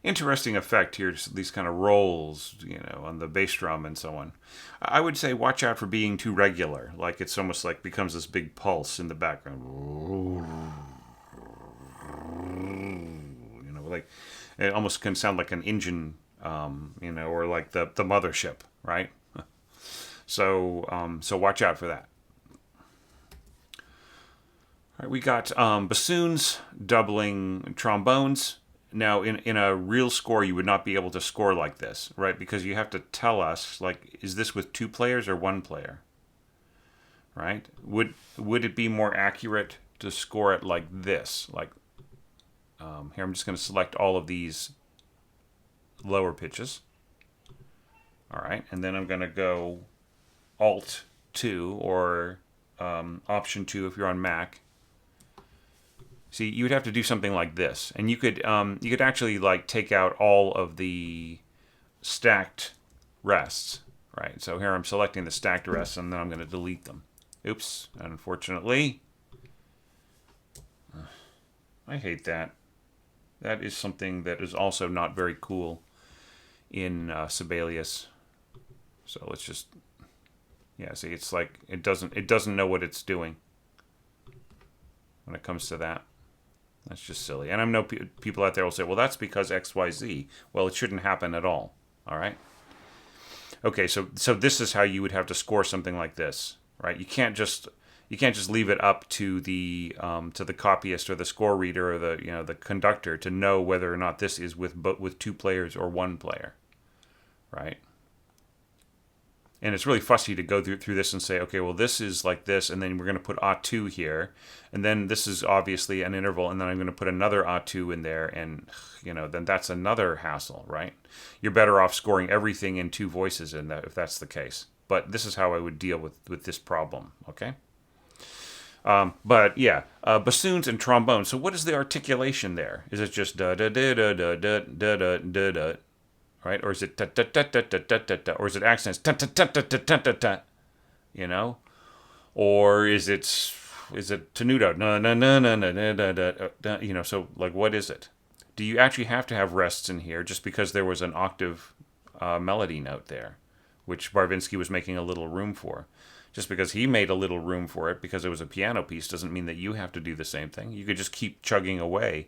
Interesting effect here, just these kind of rolls, on the bass drum and so on. I would say watch out for being too regular, like it's almost like becomes this big pulse in the background. Like it almost can sound like an engine, or like the mothership, right? So watch out for that. All right, we got bassoons doubling trombones. Now, in a real score, you would not be able to score like this, right? Because you have to tell us, like, is this with two players or one player, right? Would it be more accurate to score it like this? Like, here, I'm just going to select all of these lower pitches. All right, and then I'm going to go Alt 2 or Option 2 if you're on Mac. See, you would have to do something like this, and you could actually, like, take out all of the stacked rests, right? So here I'm selecting the stacked rests, and then I'm going to delete them. Oops, unfortunately. I hate that. That is something that is also not very cool in Sibelius. So let's just, see, it's like it doesn't know what it's doing when it comes to that. That's just silly. And I know people out there will say, well, that's because XYZ. Well, it shouldn't happen at all. All right? Okay, so this is how you would have to score something like this, right? You can't just leave it up to the copyist or the score reader or the conductor to know whether or not this is with two players or one player, right? And it's really fussy to go through this and say, okay, well, this is like this, and then we're going to put A2 here, and then this is obviously an interval, and then I'm going to put another A2 in there, and, then that's another hassle, right? You're better off scoring everything in two voices if that's the case. But this is how I would deal with this problem, okay? Bassoons and trombones. So what is the articulation there? Is it just da-da-da-da-da-da-da-da-da-da? Right? Or is it ta-ta-ta-ta-ta-ta-ta? Or is it accents? Ta-ta-ta-ta-ta-ta-ta? Or is it tenuto? Na-na-na-na-na-na-na-na? So, like, what is it? Do you actually have to have rests in here just because there was an octave melody note there, which Barvinsky was making a little room for? Just because he made a little room for it because it was a piano piece doesn't mean that you have to do the same thing. You could just keep chugging away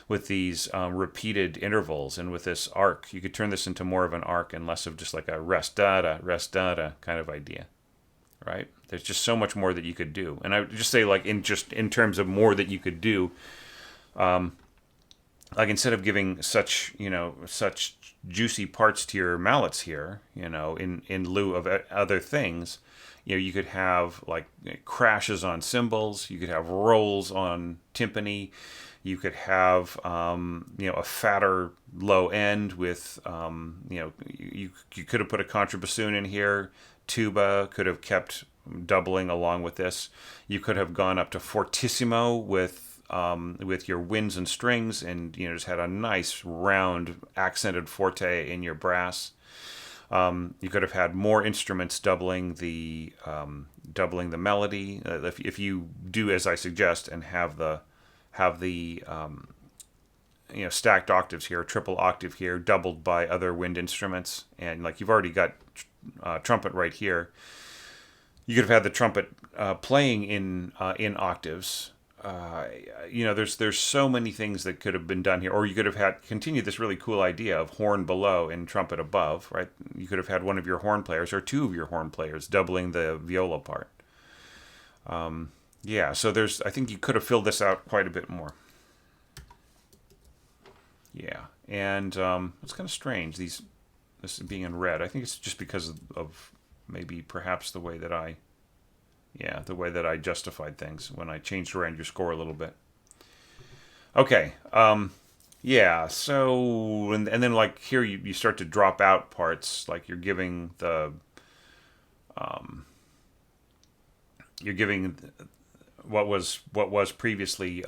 with these repeated intervals and with this arc. You could turn this into more of an arc and less of just like a rest da kind of idea, right? There's just so much more that you could do. And I would just say, like, in terms of more that you could do, like, instead of giving such juicy parts to your mallets here, in lieu of other things, you could have, like, crashes on cymbals. You could have rolls on timpani. You could have, a fatter low end with, you could have put a contrabassoon in here. Tuba could have kept doubling along with this. You could have gone up to fortissimo with your winds and strings, and just had a nice round accented forte in your brass. You could have had more instruments doubling the melody. If you do as I suggest and have the stacked octaves here, triple octave here, doubled by other wind instruments, and like you've already got trumpet right here. You could have had the trumpet playing in octaves. There's so many things that could have been done here, or you could have had continued this really cool idea of horn below and trumpet above, right? You could have had one of your horn players or two of your horn players doubling the viola part. So I think you could have filled this out quite a bit more. Yeah, and it's kind of strange this being in red. I think it's just because of maybe perhaps the way that I justified things when I changed around your score a little bit. Okay, so and then like here you start to drop out parts, like you're giving what was previously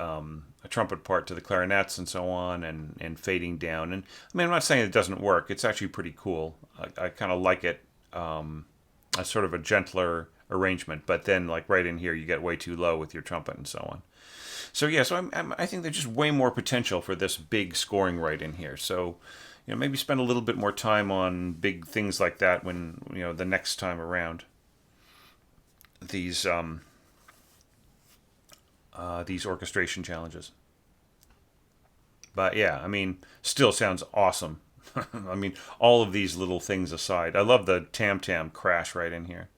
a trumpet part to the clarinets and so on, and fading down. And I mean, I'm not saying it doesn't work. It's actually pretty cool. I kind of like it. A sort of a gentler arrangement, but then like right in here you get way too low with your trumpet and so on. So I think there's just way more potential for this big scoring right in here. So maybe spend a little bit more time on big things like that when the next time around. These orchestration challenges. But yeah, I mean, still sounds awesome. I mean, all of these little things aside, I love the tam-tam crash right in here.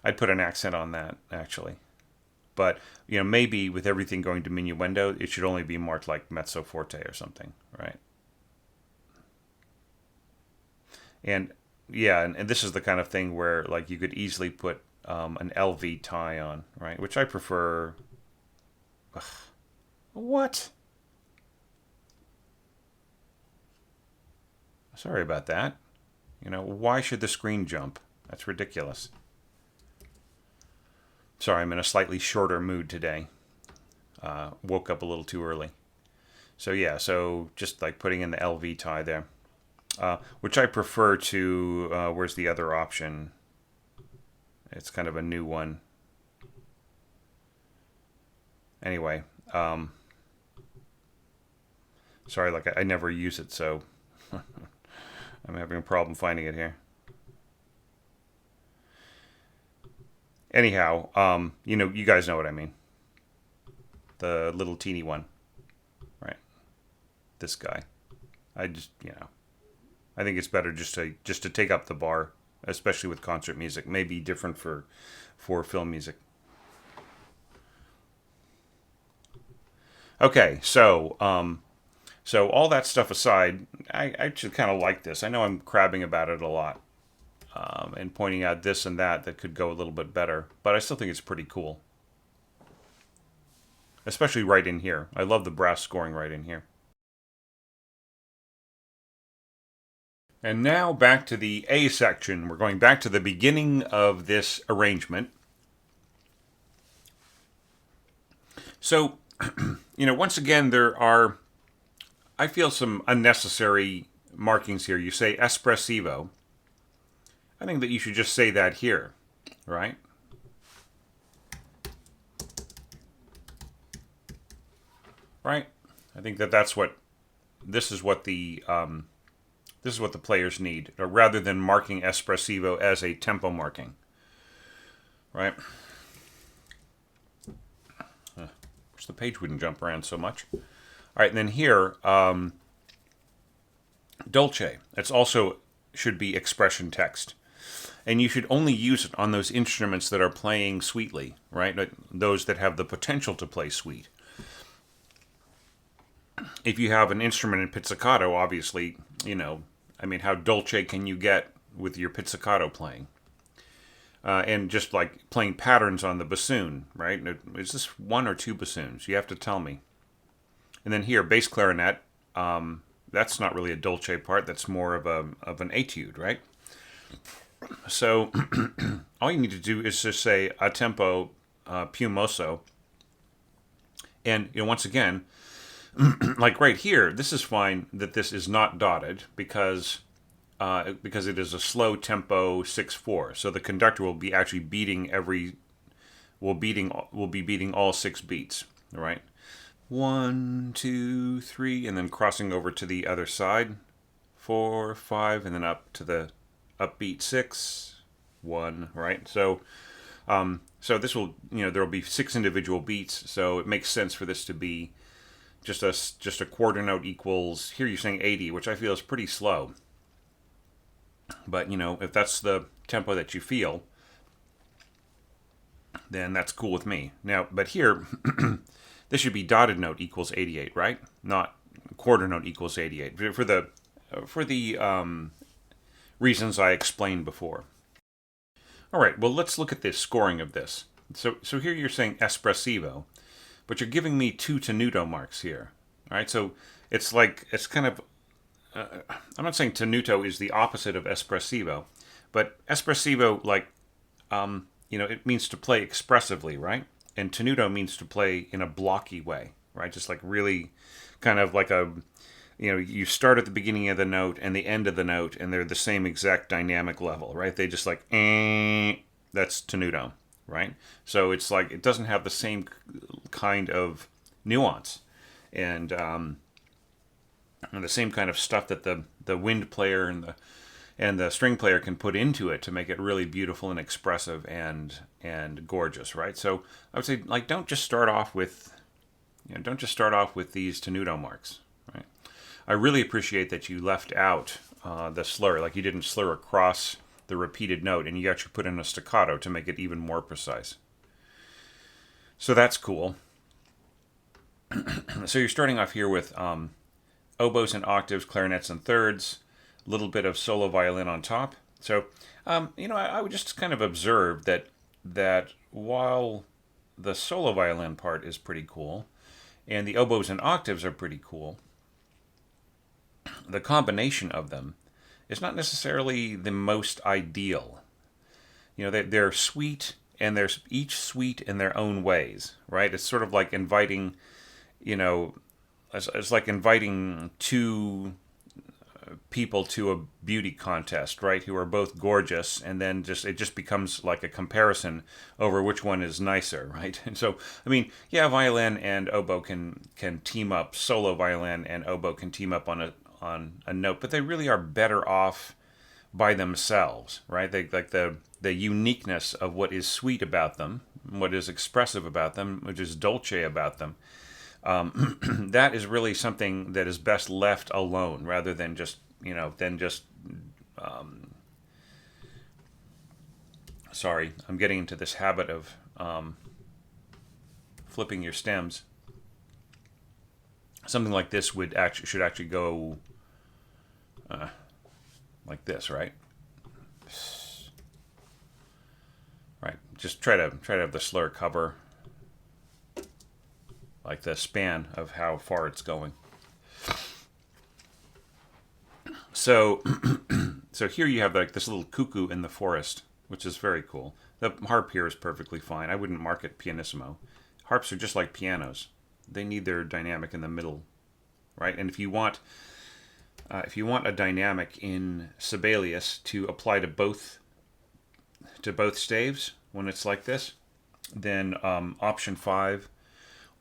I'd put an accent on that, actually. But, maybe with everything going diminuendo, it should only be marked like mezzo forte or something, right? And, and this is the kind of thing where, like, you could easily put an LV tie on, right? Which I prefer. Ugh. What? Sorry about that. Why should the screen jump? That's ridiculous. Sorry, I'm in a slightly shorter mood today. Woke up a little too early. So just like putting in the LV tie there. Which I prefer to, where's the other option? It's kind of a new one. Anyway, sorry, like I never use it, so I'm having a problem finding it here. Anyhow, you guys know what I mean. The little teeny one, right? This guy. I just, I think it's better just to take up the bar, especially with concert music. Maybe different for film music. Okay, so all that stuff aside, I actually kind of like this. I know I'm crabbing about it a lot, and pointing out this and that could go a little bit better, but I still think it's pretty cool. Especially right in here. I love the brass scoring right in here. And now back to the A section. We're going back to the beginning of this arrangement. So, once again, there are, I feel, some unnecessary markings here. You say espressivo. I think that you should just say that here, right? Right? I think that this is what the players need, rather than marking espressivo as a tempo marking, right? Wish the page wouldn't jump around so much. All right, and then here, dolce. That's also should be expression text. And you should only use it on those instruments that are playing sweetly, right? Those that have the potential to play sweet. If you have an instrument in pizzicato, obviously, how dolce can you get with your pizzicato playing? And just like playing patterns on the bassoon, right? Is this one or two bassoons? You have to tell me. And then here, bass clarinet. That's not really a dolce part. That's more of an etude, right? So all you need to do is just say a tempo più mosso. And once again, like right here, this is fine that this is not dotted because it is a slow tempo 6/4. So the conductor will be actually beating will be beating all 6 beats. All right, 1, 2, 3, and then crossing over to the other side, 4, 5, and then up to the upbeat 6, 1. Right, so this will there will be 6 individual beats. So it makes sense for this to be just a quarter note equals, here you're saying 80, which I feel is pretty slow. But if that's the tempo that you feel, then that's cool with me. Now, but here, this should be dotted note equals 88, right? Not quarter note equals 88 for the reasons I explained before. All right, well, let's look at the scoring of this. So here you're saying espressivo, but you're giving me 2 tenuto marks here. All right, so it's kind of, I'm not saying tenuto is the opposite of espressivo, but espressivo, it means to play expressively, right? And tenuto means to play in a blocky way, right? Just like really kind of like you start at the beginning of the note and the end of the note, and they're the same exact dynamic level, right? They just that's tenuto, right? So it's like it doesn't have the same kind of nuance and the same kind of stuff that the wind player and the string player can put into it to make it really beautiful and expressive and gorgeous, right? So I would say don't just start off with these tenuto marks, right? I really appreciate that you left out the slur, like you didn't slur across the repeated note, and you actually put in a staccato to make it even more precise. So that's cool. So you're starting off here with oboes and octaves, clarinets and thirds, a little bit of solo violin on top. So, I would just kind of observe that while the solo violin part is pretty cool, and the oboes and octaves are pretty cool, the combination of them is not necessarily the most ideal. They're sweet, and they're each sweet in their own ways, right? It's sort of like inviting, it's like inviting 2 people to a beauty contest, right? Who are both gorgeous, and then it just becomes like a comparison over which one is nicer, right? And so, violin and oboe can team up. Solo violin and oboe can team up on a note, but they really are better off by themselves, right? They like the uniqueness of what is sweet about them, what is expressive about them, which is dolce about them. That is really something that is best left alone, rather than just sorry, I'm getting into this habit of flipping your stems. Something like this should actually go like this, right? Right. Just try to have the slur cover like the span of how far it's going. So, so here you have like this little cuckoo in the forest, which is very cool. The harp here is perfectly fine. I wouldn't mark it pianissimo. Harps are just like pianos. They need their dynamic in the middle, right? And if you want a dynamic in Sibelius to apply to both staves when it's like this, then option 5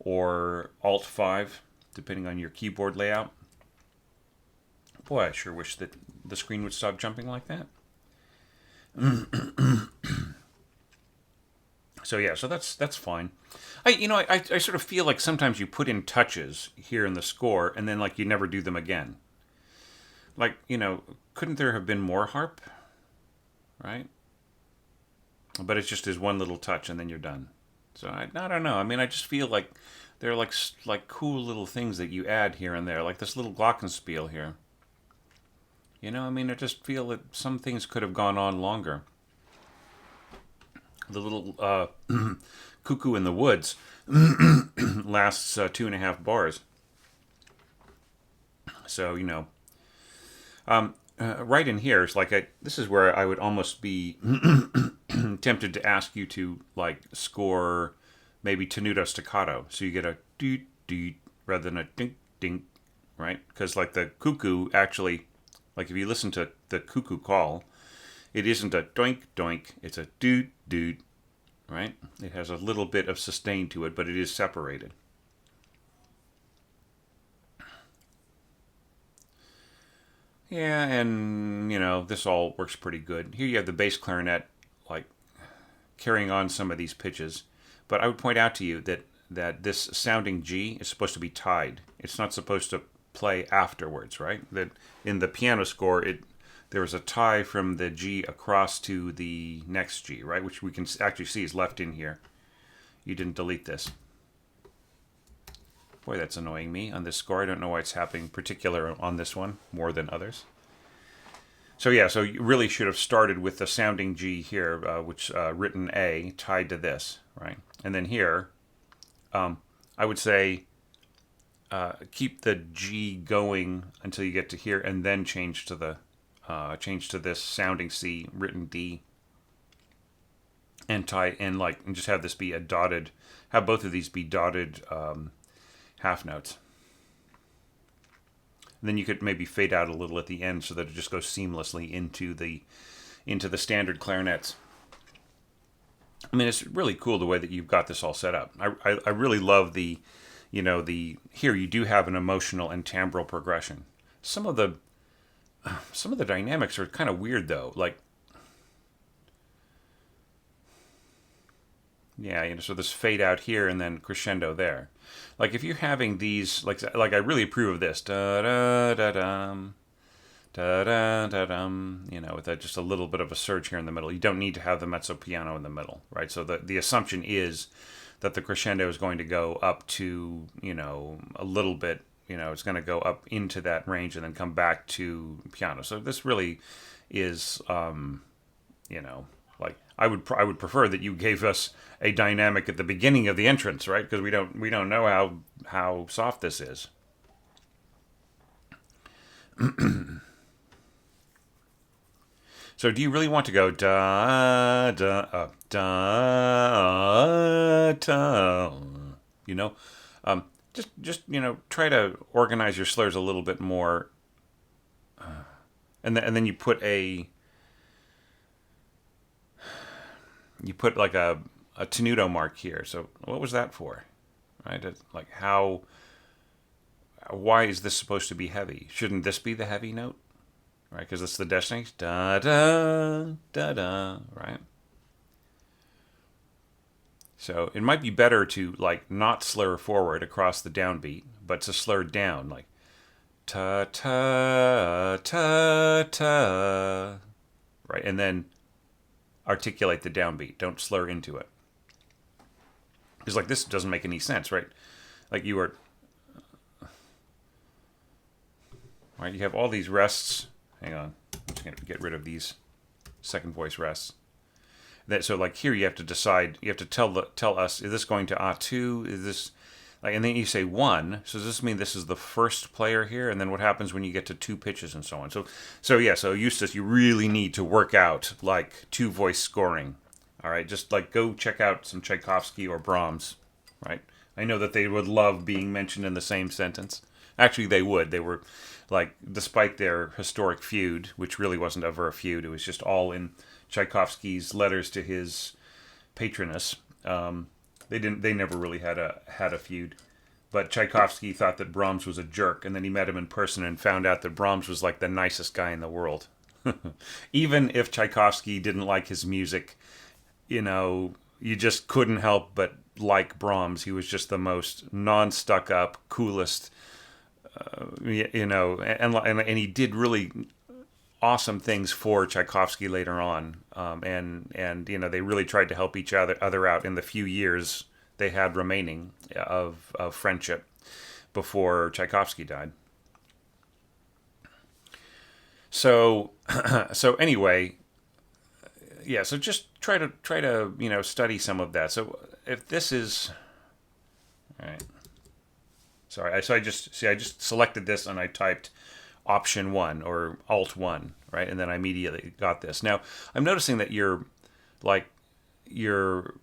or alt 5, depending on your keyboard layout. Boy, I sure wish that the screen would stop jumping like that. So that's fine. I sort of feel like sometimes you put in touches here in the score and then like you never do them again. Like, couldn't there have been more harp? Right? But it's just as one little touch and then you're done. So I don't know. I just feel like they're like cool little things that you add here and there, like this little glockenspiel here. I just feel that some things could have gone on longer. The little cuckoo in the woods lasts 2.5 bars. So, right in here, it's like this is where I would almost be tempted to ask you to like score maybe tenuto staccato, so you get a doot doot rather than a dink dink, right? Because like the cuckoo actually, like if you listen to the cuckoo call, it isn't a doink doink, it's a doot doot, right? It has a little bit of sustain to it, but it is separated. Yeah, and this all works pretty good. Here you have the bass clarinet, like carrying on some of these pitches. But I would point out to you that this sounding G is supposed to be tied. It's not supposed to play afterwards, right? That in the piano score, there was a tie from the G across to the next G, right? Which we can actually see is left in here. You didn't delete this. Boy, that's annoying me on this score. I don't know why it's happening particular on this one more than others. So yeah, so you really should have started with the sounding G here, which written A, tied to this, right? And then here, I would say keep the G going until you get to here, and then change to this sounding C, written D, and tie and just have this be a dotted, have both of these be dotted half notes. And then you could maybe fade out a little at the end so that it just goes seamlessly into the standard clarinets. I mean, it's really cool the way that you've got this all set up. I really love the here you do have an emotional and timbral progression. Some of the dynamics are kind of weird though. Like, yeah, so this fade out here and then crescendo there. Like if you're having these, like I really approve of this, da da da dum, da da da dum. With just a little bit of a surge here in the middle. You don't need to have the mezzo piano in the middle, right? So the assumption is that the crescendo is going to go up to a little bit. It's going to go up into that range and then come back to piano. So this really is, like I would prefer that you gave us a dynamic at the beginning of the entrance, right? Because we don't know how soft this is. So do you really want to go da da da da? Just try to organize your slurs a little bit more, and then you put like a tenuto mark here. So what was that for? Right? Like why is this supposed to be heavy? Shouldn't this be the heavy note? Right? Because it's the destination. Da da da da. Right? So it might be better to like not slur forward across the downbeat, but to slur down like ta ta ta ta. Right? And then articulate the downbeat. Don't slur into it. Because like this doesn't make any sense, right? Like you are, right? You have all these rests. Hang on, I'm just gonna get rid of these second voice rests. So like here you have to decide. You have to tell us: is this going to A2? Is this like? And then you say 1. So does this mean this is the first player here? And then what happens when you get to 2 pitches and so on? So Justus, you really need to work out like 2 voice scoring. All right, just like go check out some Tchaikovsky or Brahms. Right? I know that they would love being mentioned in the same sentence. Actually, they would. They were like, despite their historic feud, which really wasn't ever a feud, it was just all in Tchaikovsky's letters to his patroness. They never really had a feud, but Tchaikovsky thought that Brahms was a jerk, and then he met him in person and found out that Brahms was like the nicest guy in the world. Even if Tchaikovsky didn't like his music, you just couldn't help but like Brahms. He was just the most non-stuck up, coolest, and he did really awesome things for Tchaikovsky later on, and they really tried to help each other out in the few years they had remaining of friendship before Tchaikovsky died. So anyway, yeah. So just try to study some of that. So if this is all right, sorry. I just selected this and I typed Option 1 or Alt 1, right? And then I immediately got this. Now, I'm noticing that your like your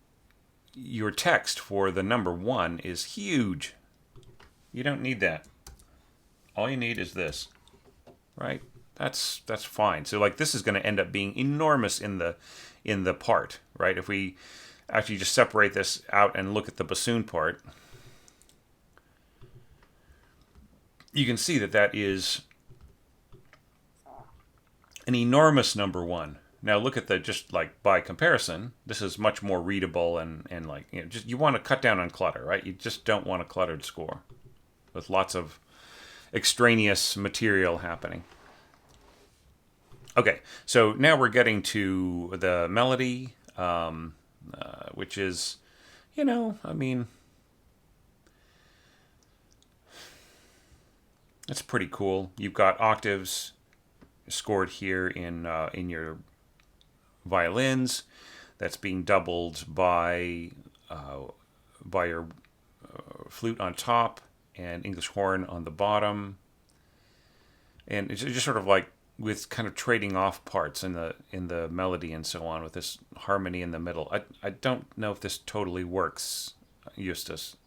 text for the number 1 is huge. You don't need that. All you need is this, right? That's fine. So like this is going to end up being enormous in the part, right? If we actually just separate this out and look at the bassoon part, you can see that that is an enormous number 1. Now look at the, just like by comparison, this is much more readable and like, you know, just you want to cut down on clutter, right? You just don't want a cluttered score with lots of extraneous material happening. Okay, so now we're getting to the melody, which is, you know, I mean, it's pretty cool. You've got octaves scored here in your violins. That's being doubled by your flute on top and English horn on the bottom, and it's just sort of like with kind of trading off parts in the melody and so on, with this harmony in the middle. I don't know if this totally works, Justus.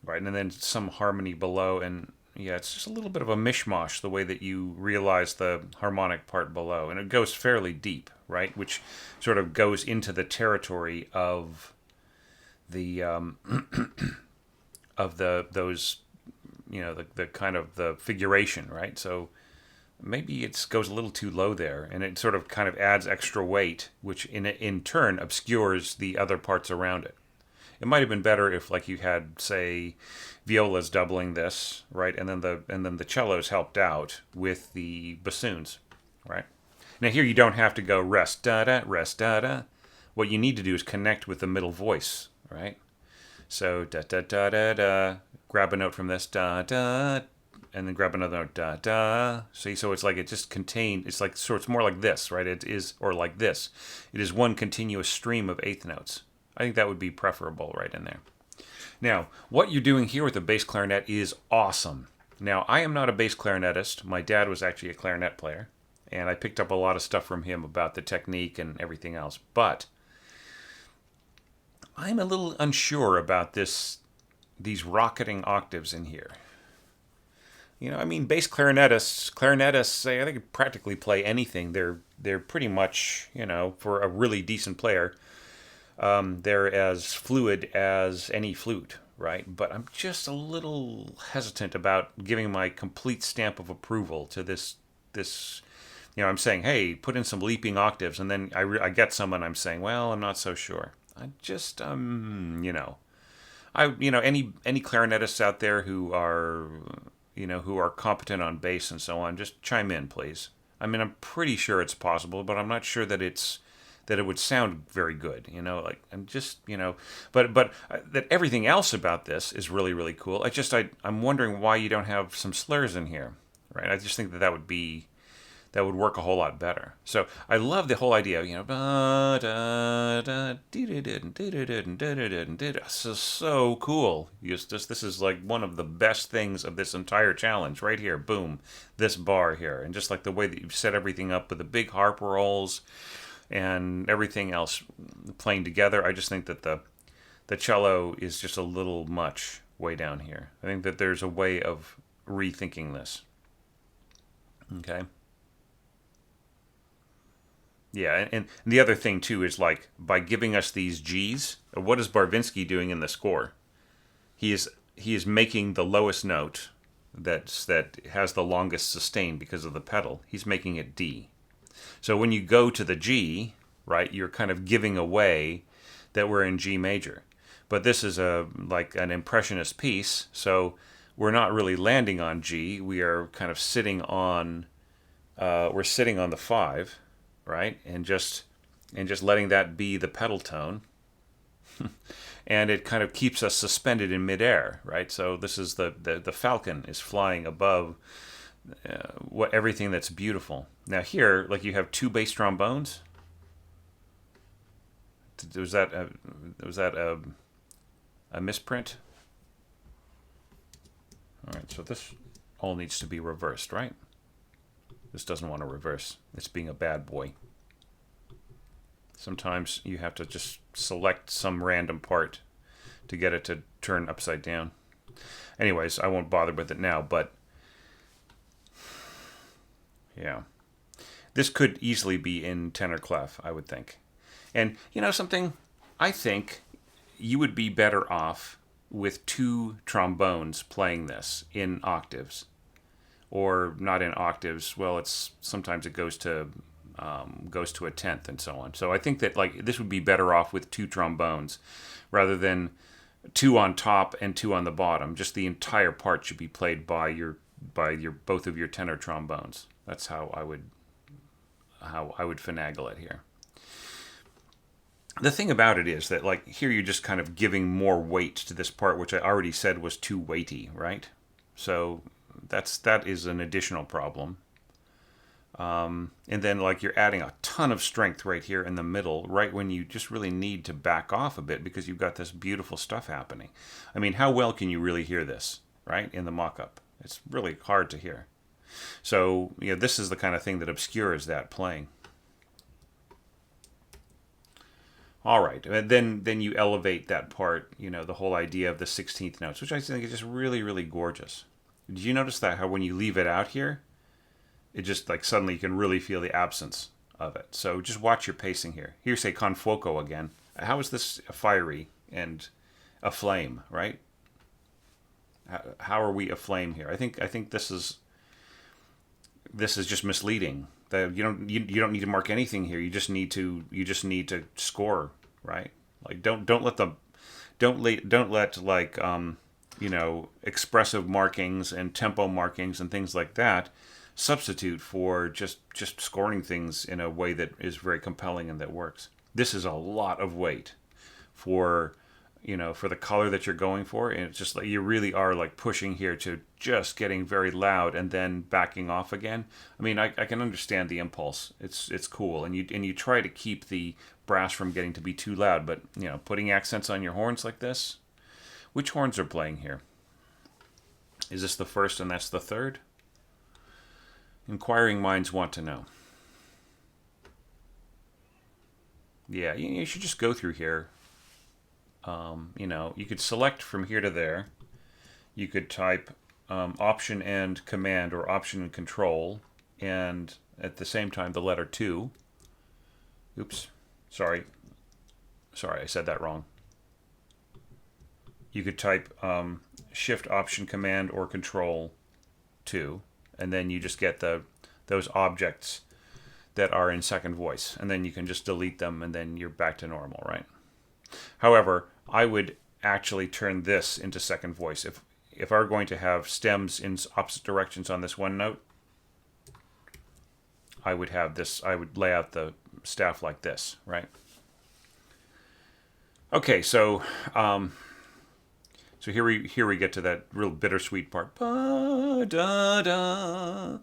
Right, and then some harmony below, and yeah, it's just a little bit of a mishmash the way that you realize the harmonic part below, and it goes fairly deep, right, which sort of goes into the territory of the those, you know, the kind of the figuration, right? So maybe it goes a little too low there, and it sort of kind of adds extra weight, which in turn obscures the other parts around it. It might have been better if, like, you had, say, violas doubling this, right, and then the cellos helped out with the bassoons, right? Now here you don't have to go rest da da rest da da. What you need to do is connect with the middle voice, right? So da da da da da. Grab a note from this da da, and then grab another note da da. See, so it's like it just contained. It's like, so it's more like this, right? It is, or like this. It is one continuous stream of eighth notes. I think that would be preferable right in there. Now, what you're doing here with the bass clarinet is awesome. Now, I am not a bass clarinetist. My dad was actually a clarinet player, and I picked up a lot of stuff from him about the technique and everything else. But I'm a little unsure about these rocketing octaves in here. You know, I mean, bass clarinetists, I think practically play anything. They're pretty much, you know, for a really decent player, they're as fluid as any flute, right? But I'm just a little hesitant about giving my complete stamp of approval to this. You know, I'm saying, hey, put in some leaping octaves, and then I get some, and I'm saying, well, I'm not so sure. I just, you know, any clarinetists out there who are, you know, who are competent on bass and so on, just chime in, please. I mean, I'm pretty sure it's possible, but I'm not sure that it would sound very good, you know, like, I'm just, you know, but that everything else about this is really, really cool. I'm wondering why you don't have some slurs in here, right? I just think that would work a whole lot better. So I love the whole idea, you know, this is so cool, Justus. This is like one of the best things of this entire challenge right here. Boom, this bar here, and just like the way that you've set everything up with the big harp rolls and everything else playing together. I just think that the cello is just a little much way down here. I think that there's a way of rethinking this. Okay. Yeah, and the other thing too is, like, by giving us these G's, what is Barvinsky doing in the score? He is making the lowest note that has the longest sustain because of the pedal. He's making it D. So when you go to the G, right, you're kind of giving away that we're in G major. But this is like an impressionist piece, so we're not really landing on G. We are kind of sitting on the 5, right, and just letting that be the pedal tone, and it kind of keeps us suspended in midair, right? So this is the falcon is flying above everything that's beautiful. Now here, like, you have 2 bass trombones. Was that a misprint? All right, so this all needs to be reversed, right? This doesn't want to reverse. It's being a bad boy. Sometimes you have to just select some random part to get it to turn upside down. Anyways, I won't bother with it now, but yeah. This could easily be in tenor clef, I would think. And you know something? I think you would be better off with two trombones playing this in octaves. Or not in octaves. Well, it's sometimes it goes to a tenth and so on. So I think that like this would be better off with two trombones rather than two on top and two on the bottom. Just the entire part should be played by your both of your tenor trombones. That's how I would finagle it here. The thing about it is that like here you're just kind of giving more weight to this part, which I already said was too weighty, right? So that is an additional problem. And then like you're adding a ton of strength right here in the middle, right when you just really need to back off a bit because you've got this beautiful stuff happening. I mean, how well can you really hear this, right, in the mock-up? It's really hard to hear. So, you know, this is the kind of thing that obscures that playing. All right, and then you elevate that part, you know, the whole idea of the 16th notes, which I think is just really, really gorgeous. Did you notice that, how when you leave it out here, it just like suddenly you can really feel the absence of it. So just watch your pacing here. Here say con fuoco again. How is this fiery and a flame, right? How are we aflame here? I think this is just misleading. That you don't need to mark anything here. You just need to score, right? Like don't let like you know, expressive markings and tempo markings and things like that substitute for just scoring things in a way that is very compelling and that works. This is a lot of weight for, you know, for the color that you're going for, and it's just like you really are like pushing here to just getting very loud and then backing off again. I mean, I can understand the impulse. It's cool, and you try to keep the brass from getting to be too loud, but you know, putting accents on your horns like this. Which horns are playing here? Is this the first and that's the third? Inquiring minds want to know. Yeah, you should just go through here. You know, you could select from here to there. You could type Option and Command or Option and Control, and at the same time the letter 2. Oops, sorry, I said that wrong. You could type Shift, Option, Command, or Control 2, and then you just get those objects that are in second voice, and then you can just delete them, and then you're back to normal, right? However, I would actually turn this into second voice. If I were going to have stems in opposite directions on this one note, I would lay out the staff like this, right? Okay, so so here we get to that real bittersweet part. Ba, da, da,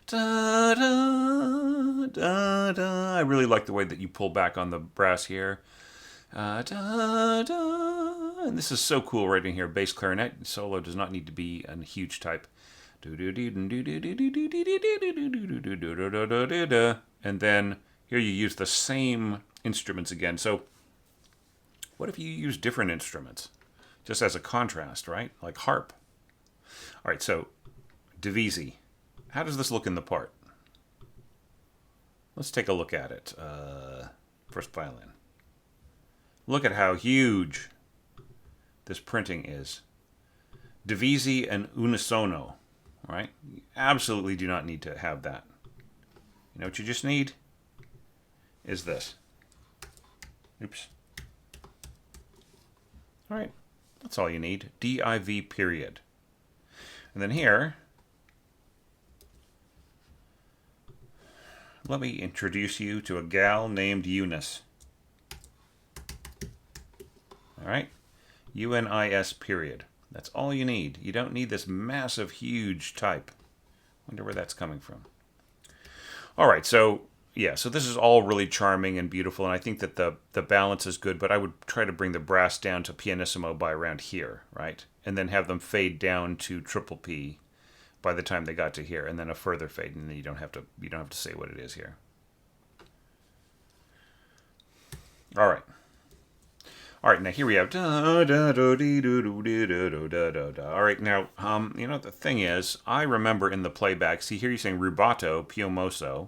da, da, da, da. I really like the way that you pull back on the brass here. Da, da. And this is so cool right in here. Bass clarinet solo does not need to be a huge type. And then here you use the same instruments again. So what if you use different instruments? Just as a contrast, right? Like harp. All right, so divisi. How does this look in the part? Let's take a look at it. First violin. Look at how huge this printing is. Divisi and unisono, right? You absolutely do not need to have that. You know what you just need? Is this. Oops. All right. That's all you need. div period. And then here, let me introduce you to a gal named Eunice. All right? UNIS period. That's all you need. You don't need this massive, huge type. Wonder where that's coming from. All right, so yeah, so this is all really charming and beautiful, and I think that the balance is good, but I would try to bring the brass down to pianissimo by around here, right? And then have them fade down to triple P by the time they got to here, and then a further fade, and then you don't have to say what it is here. All right. All right, now here we have da da da dee doo doo dee da da da da da. All right, now the thing is, I remember in the playback. See here, you're saying rubato, piomoso.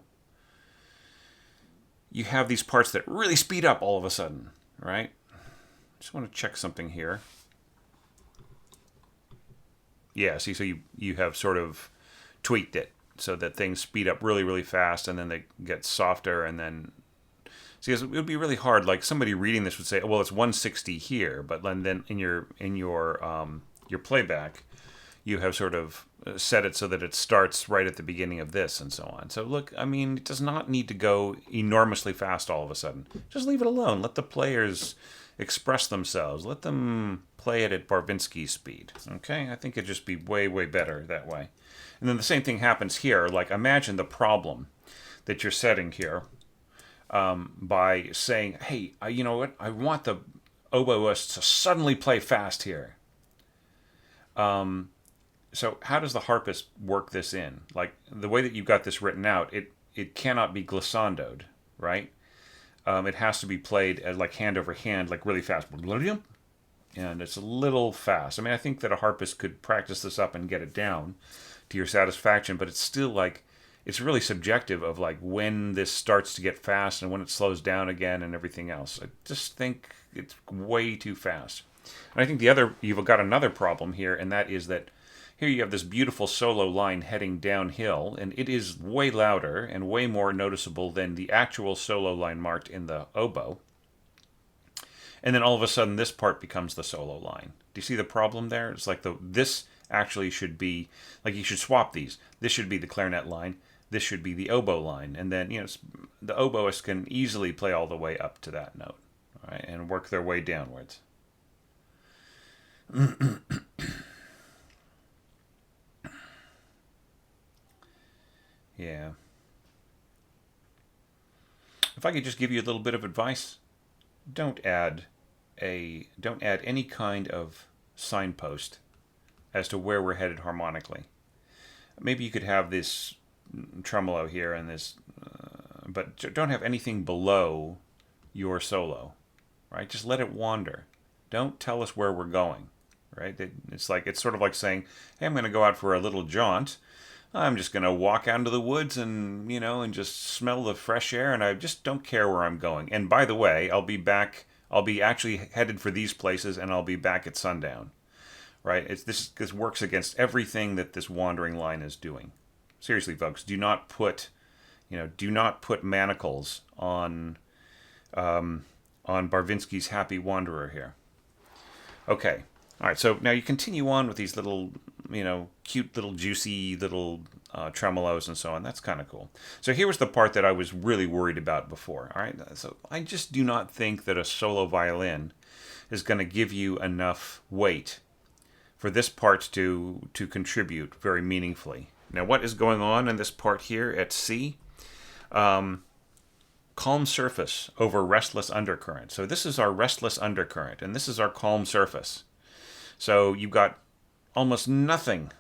You have these parts that really speed up all of a sudden, right? Just want to check something here. Yeah, see, so you have sort of tweaked it so that things speed up really, really fast, and then they get softer, and then see, it would be really hard. Like somebody reading this would say, "Well, it's 160 here," but then in your playback, you have sort of set it so that it starts right at the beginning of this, and so on. So look, I mean, it does not need to go enormously fast all of a sudden. Just leave it alone. Let the players express themselves. Let them play it at Barvinsky's speed. Okay, I think it'd just be way, way better that way. And then the same thing happens here. Like imagine the problem that you're setting here. By saying, hey, you know what? I want the oboist to suddenly play fast here. So how does the harpist work this in? Like the way that you've got this written out, it cannot be glissandoed, right? It has to be played as like hand over hand, like really fast. And it's a little fast. I mean, I think that a harpist could practice this up and get it down to your satisfaction, but it's still like, it's really subjective of like when this starts to get fast and when it slows down again and everything else. I just think it's way too fast. And I think you've got another problem here, and that is that here you have this beautiful solo line heading downhill, and it is way louder and way more noticeable than the actual solo line marked in the oboe. And then all of a sudden this part becomes the solo line. Do you see the problem there? It's like this actually should be, like you should swap these. This should be the clarinet line. This should be the oboe line, and then the oboist can easily play all the way up to that note, right, and work their way downwards. Yeah. If I could just give you a little bit of advice, don't add any kind of signpost as to where we're headed harmonically. Maybe you could have this tremolo here and this, but don't have anything below your solo, right? Just let it wander. Don't tell us where we're going, right? It's sort of like saying, hey, I'm going to go out for a little jaunt. I'm just going to walk out into the woods and just smell the fresh air, and I just don't care where I'm going. And by the way, I'll be actually headed for these places, and I'll be back at sundown, right? This works against everything that this wandering line is doing. Seriously, folks, do not put manacles on Barvinsky's Happy Wanderer here. Okay, all right. So now you continue on with these little, cute little juicy little tremolos and so on. That's kind of cool. So here was the part that I was really worried about before. All right, so I just do not think that a solo violin is going to give you enough weight for this part to contribute very meaningfully. Now, what is going on in this part here at C? Calm surface over restless undercurrent. So this is our restless undercurrent, and this is our calm surface. So you've got almost nothing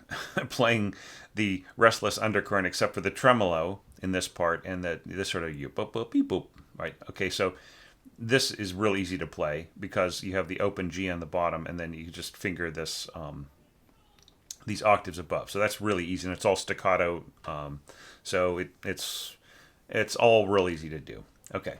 playing the restless undercurrent except for the tremolo in this part, and this sort of boop, boop, beep, boop, right? Okay, so this is real easy to play because you have the open G on the bottom, and then you just finger this these octaves above. So that's really easy, and it's all staccato. So it's all real easy to do. Okay.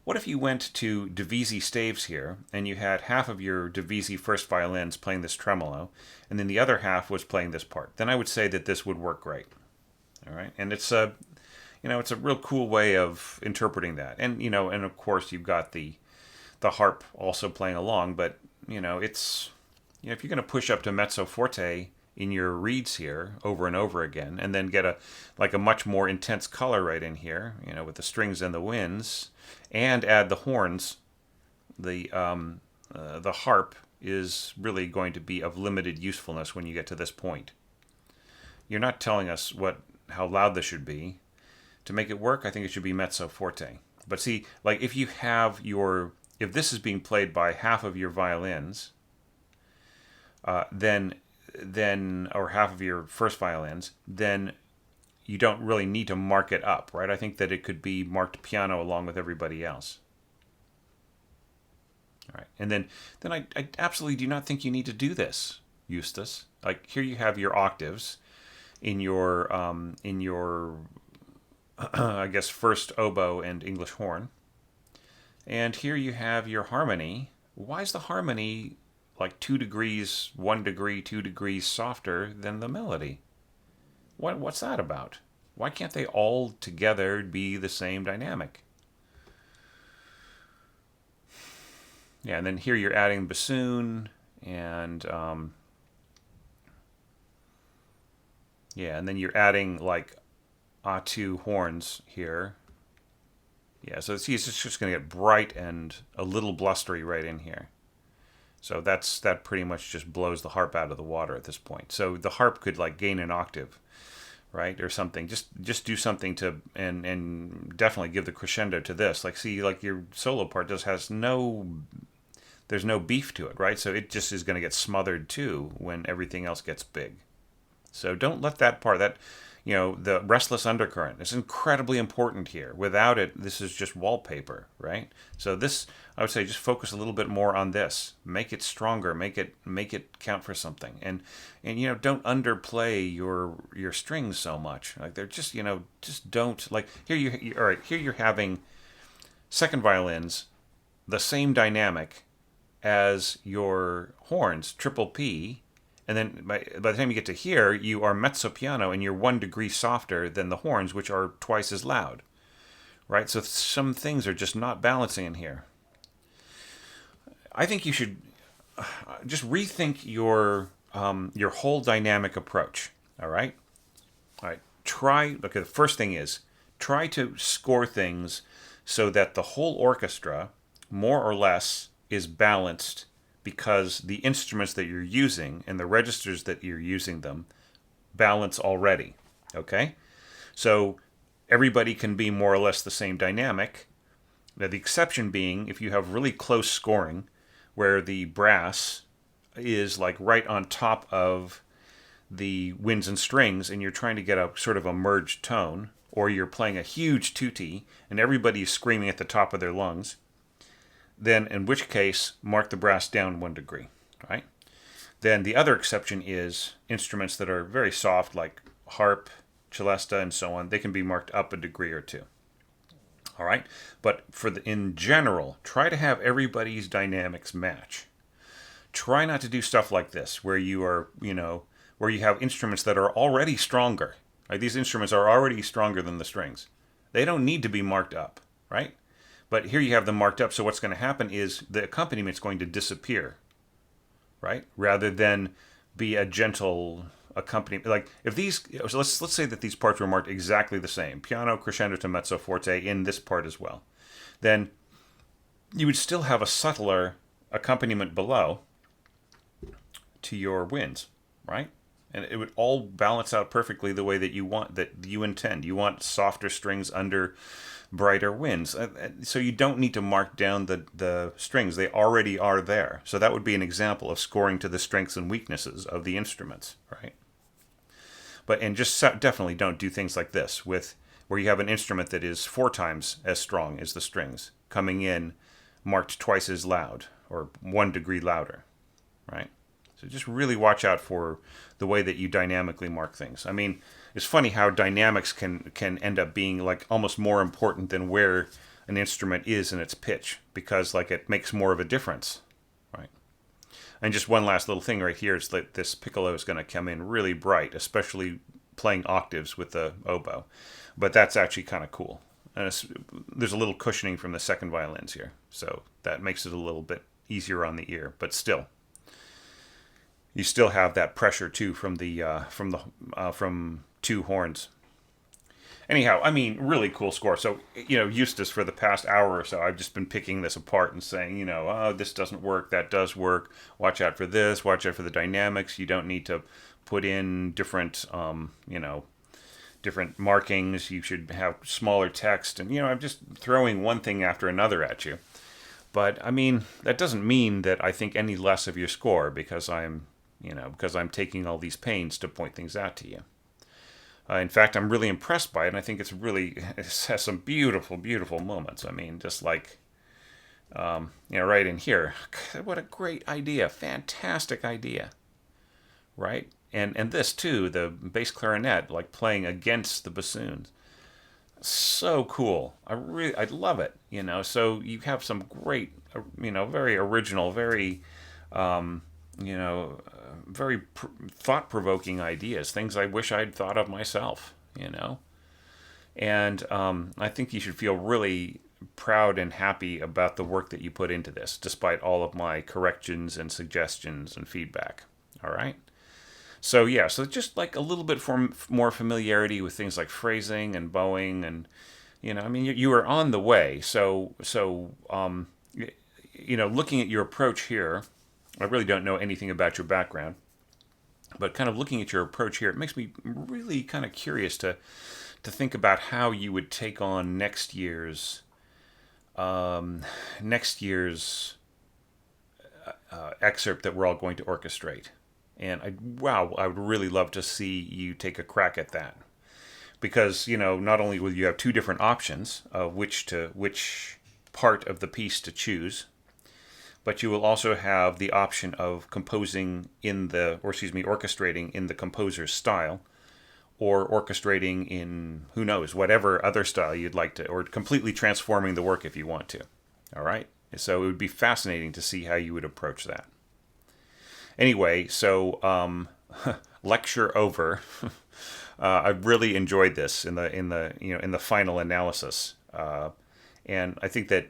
What if you went to Divisi staves here, and you had half of your Divisi first violins playing this tremolo, and then the other half was playing this part? Then I would say that this would work great. All right, and it's a real cool way of interpreting that. And and of course you've got the harp also playing along, but it's if you're going to push up to mezzo forte in your reeds here over and over again, and then get a much more intense color right in here, with the strings and the winds, and add the horns, the harp is really going to be of limited usefulness when you get to this point. You're not telling us how loud this should be. To make it work, I think it should be mezzo forte. But see, like if this is being played by half of your violins, then or half of your first violins, then you don't really need to mark it up, right? I think that it could be marked piano along with everybody else. All right, and then I absolutely do not think you need to do this, Justus. Like here you have your octaves in your I guess first oboe and English horn, and here you have your harmony. Why is the harmony like 2 degrees, 1 degree, 2 degrees softer than the melody? What's that about? Why can't they all together be the same dynamic? Yeah, and then here you're adding bassoon and yeah, and then you're adding like A2 horns here. Yeah, so see, it's just going to get bright and a little blustery right in here. So that pretty much just blows the harp out of the water at this point. So the harp could like gain an octave, right, or something. Just do something to and definitely give the crescendo to this. Like see, like your solo part just has there's no beef to it, right? So it just is going to get smothered too when everything else gets big. So don't let that part, the restless undercurrent is incredibly important here. Without it, this is just wallpaper, right? So this, I would say, just focus a little bit more on this. Make it stronger. Make it count for something. And don't underplay your strings so much. Like they're just just don't like all right. Here you're having second violins, the same dynamic as your horns, triple P. And then by the time you get to here, you are mezzo piano and you're 1 degree softer than the horns, which are twice as loud, right? So some things are just not balancing in here. I think you should just rethink your whole dynamic approach. All right. Okay. The first thing is try to score things so that the whole orchestra, more or less, is balanced, because the instruments that you're using and the registers that you're using them balance already, okay? So everybody can be more or less the same dynamic. Now, the exception being if you have really close scoring where the brass is like right on top of the winds and strings and you're trying to get a sort of a merged tone, or you're playing a huge tutti and everybody's screaming at the top of their lungs, then in which case, mark the brass down 1 degree, right? Then the other exception is instruments that are very soft, like harp, celesta, and so on. They can be marked up 1 degree or 2. All right? But in general, try to have everybody's dynamics match. Try not to do stuff like this, where you are, where you have instruments that are already stronger. Like these instruments are already stronger than the strings. They don't need to be marked up, right? But here you have them marked up, so what's going to happen is the accompaniment is going to disappear, right? Rather than be a gentle accompaniment. Like if these, so let's say that these parts were marked exactly the same, piano, crescendo to mezzo forte in this part as well, then you would still have a subtler accompaniment below to your winds, right? And it would all balance out perfectly the way that you intend. You want softer strings under brighter winds. So you don't need to mark down the strings. They already are there. So that would be an example of scoring to the strengths and weaknesses of the instruments, right? And just definitely don't do things like this where you have an instrument that is 4 times as strong as the strings coming in marked twice as loud or 1 degree louder, right? So just really watch out for the way that you dynamically mark things. I mean, it's funny how dynamics can end up being like almost more important than where an instrument is in its pitch, because like it makes more of a difference, right? And just one last little thing right here is that this piccolo is going to come in really bright, especially playing octaves with the oboe. But that's actually kind of cool. And there's a little cushioning from the second violins here, so that makes it a little bit easier on the ear. But still, you still have that pressure too from 2 horns. Anyhow, I mean, really cool score. So, Justus, for the past hour or so, I've just been picking this apart and saying, oh, this doesn't work, that does work. Watch out for this. Watch out for the dynamics. You don't need to put in different, different markings. You should have smaller text. And, I'm just throwing one thing after another at you. But, I mean, that doesn't mean that I think any less of your score because I'm taking all these pains to point things out to you. In fact, I'm really impressed by it, and I think it has some beautiful, beautiful moments. I mean, just like, right in here. What a great idea. Fantastic idea. Right? And this, too, the bass clarinet, like playing against the bassoons. So cool. I love it. So you have some great, very original, very, um, very thought-provoking ideas. Things I wish I'd thought of myself. And I think you should feel really proud and happy about the work that you put into this, despite all of my corrections and suggestions and feedback. All right. So yeah, so just like a little bit more familiarity with things like phrasing and bowing, and I mean, you are on the way. Looking at your approach here, I really don't know anything about your background, but kind of looking at your approach here, it makes me really kind of curious to think about how you would take on next year's excerpt that we're all going to orchestrate. And I would really love to see you take a crack at that, because not only will you have two different options of which part of the piece to choose, but you will also have the option of orchestrating in the composer's style, or orchestrating in, who knows, whatever other style you'd like to, or completely transforming the work if you want to. All right? So it would be fascinating to see how you would approach that. Anyway, so lecture over. I really enjoyed this in the final analysis, and I think that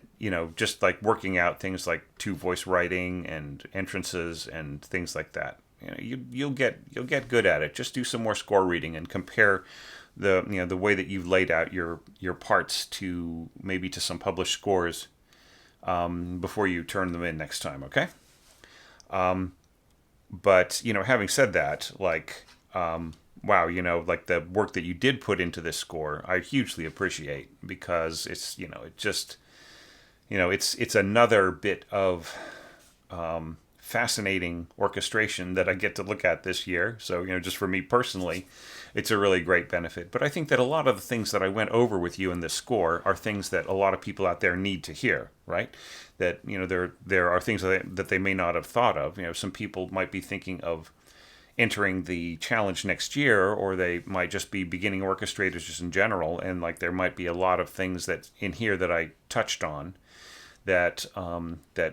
just like working out things like two voice writing and entrances and things like that, you'll get good at it. Just do some more score reading and compare the way that you've laid out your parts to maybe to some published scores before you turn them in next time. Okay. But having said that, like, wow, like the work that you did put into this score, I hugely appreciate, because it's it's another bit of fascinating orchestration that I get to look at this year. So just for me personally, it's a really great benefit. But I think that a lot of the things that I went over with you in this score are things that a lot of people out there need to hear, right? That there are things that they may not have thought of. Some people might be thinking of entering the challenge next year, or they might just be beginning orchestrators just in general, and like there might be a lot of things that in here that I touched on that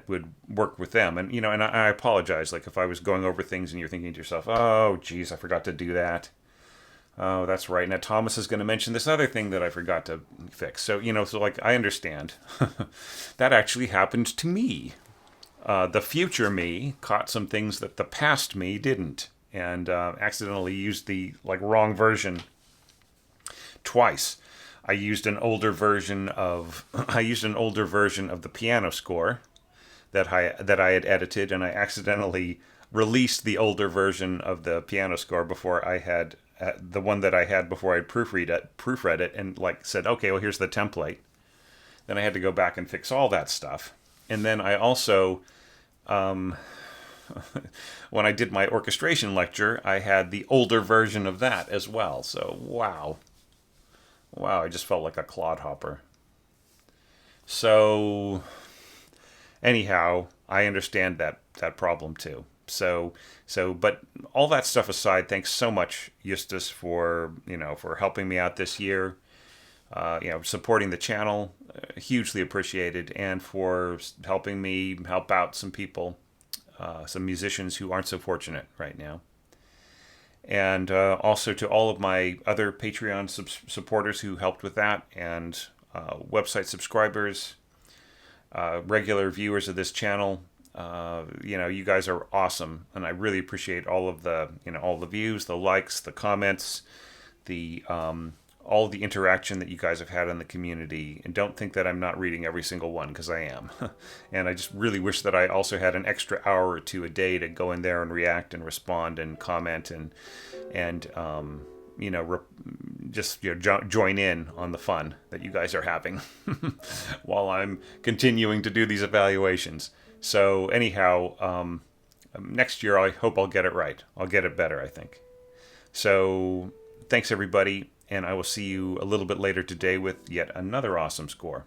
would work with them. And and I apologize, like if I was going over things and you're thinking to yourself, oh geez, I forgot to do that. Oh, that's right. Now Thomas is going to mention this other thing that I forgot to fix. So, so like I understand. That actually happened to me. The future me caught some things that the past me didn't, and accidentally used the wrong version twice. I used an older version of the piano score that I had edited, and I accidentally released the older version of the piano score before I had the one that I had before I proofread it, and said, okay, well, here's the template. Then I had to go back and fix all that stuff. And then I also, when I did my orchestration lecture, I had the older version of that as well. So, wow, I just felt like a clodhopper. So, anyhow, I understand that problem too. So, but all that stuff aside, thanks so much, Justus, for helping me out this year, supporting the channel, hugely appreciated, and for helping me help out some people, some musicians who aren't so fortunate right now. And also to all of my other Patreon supporters who helped with that, and website subscribers, regular viewers of this channel. You guys are awesome, and I really appreciate all of the all the views, the likes, the comments, the all the interaction that you guys have had in the community. And don't think that I'm not reading every single one, because I am. And I just really wish that I also had an extra hour or two a day to go in there and react and respond and comment and join in on the fun that you guys are having while I'm continuing to do these evaluations. So anyhow, next year I hope I'll get it right. I'll get it better, I think. So Thanks, everybody, and I will see you a little bit later today with yet another awesome score.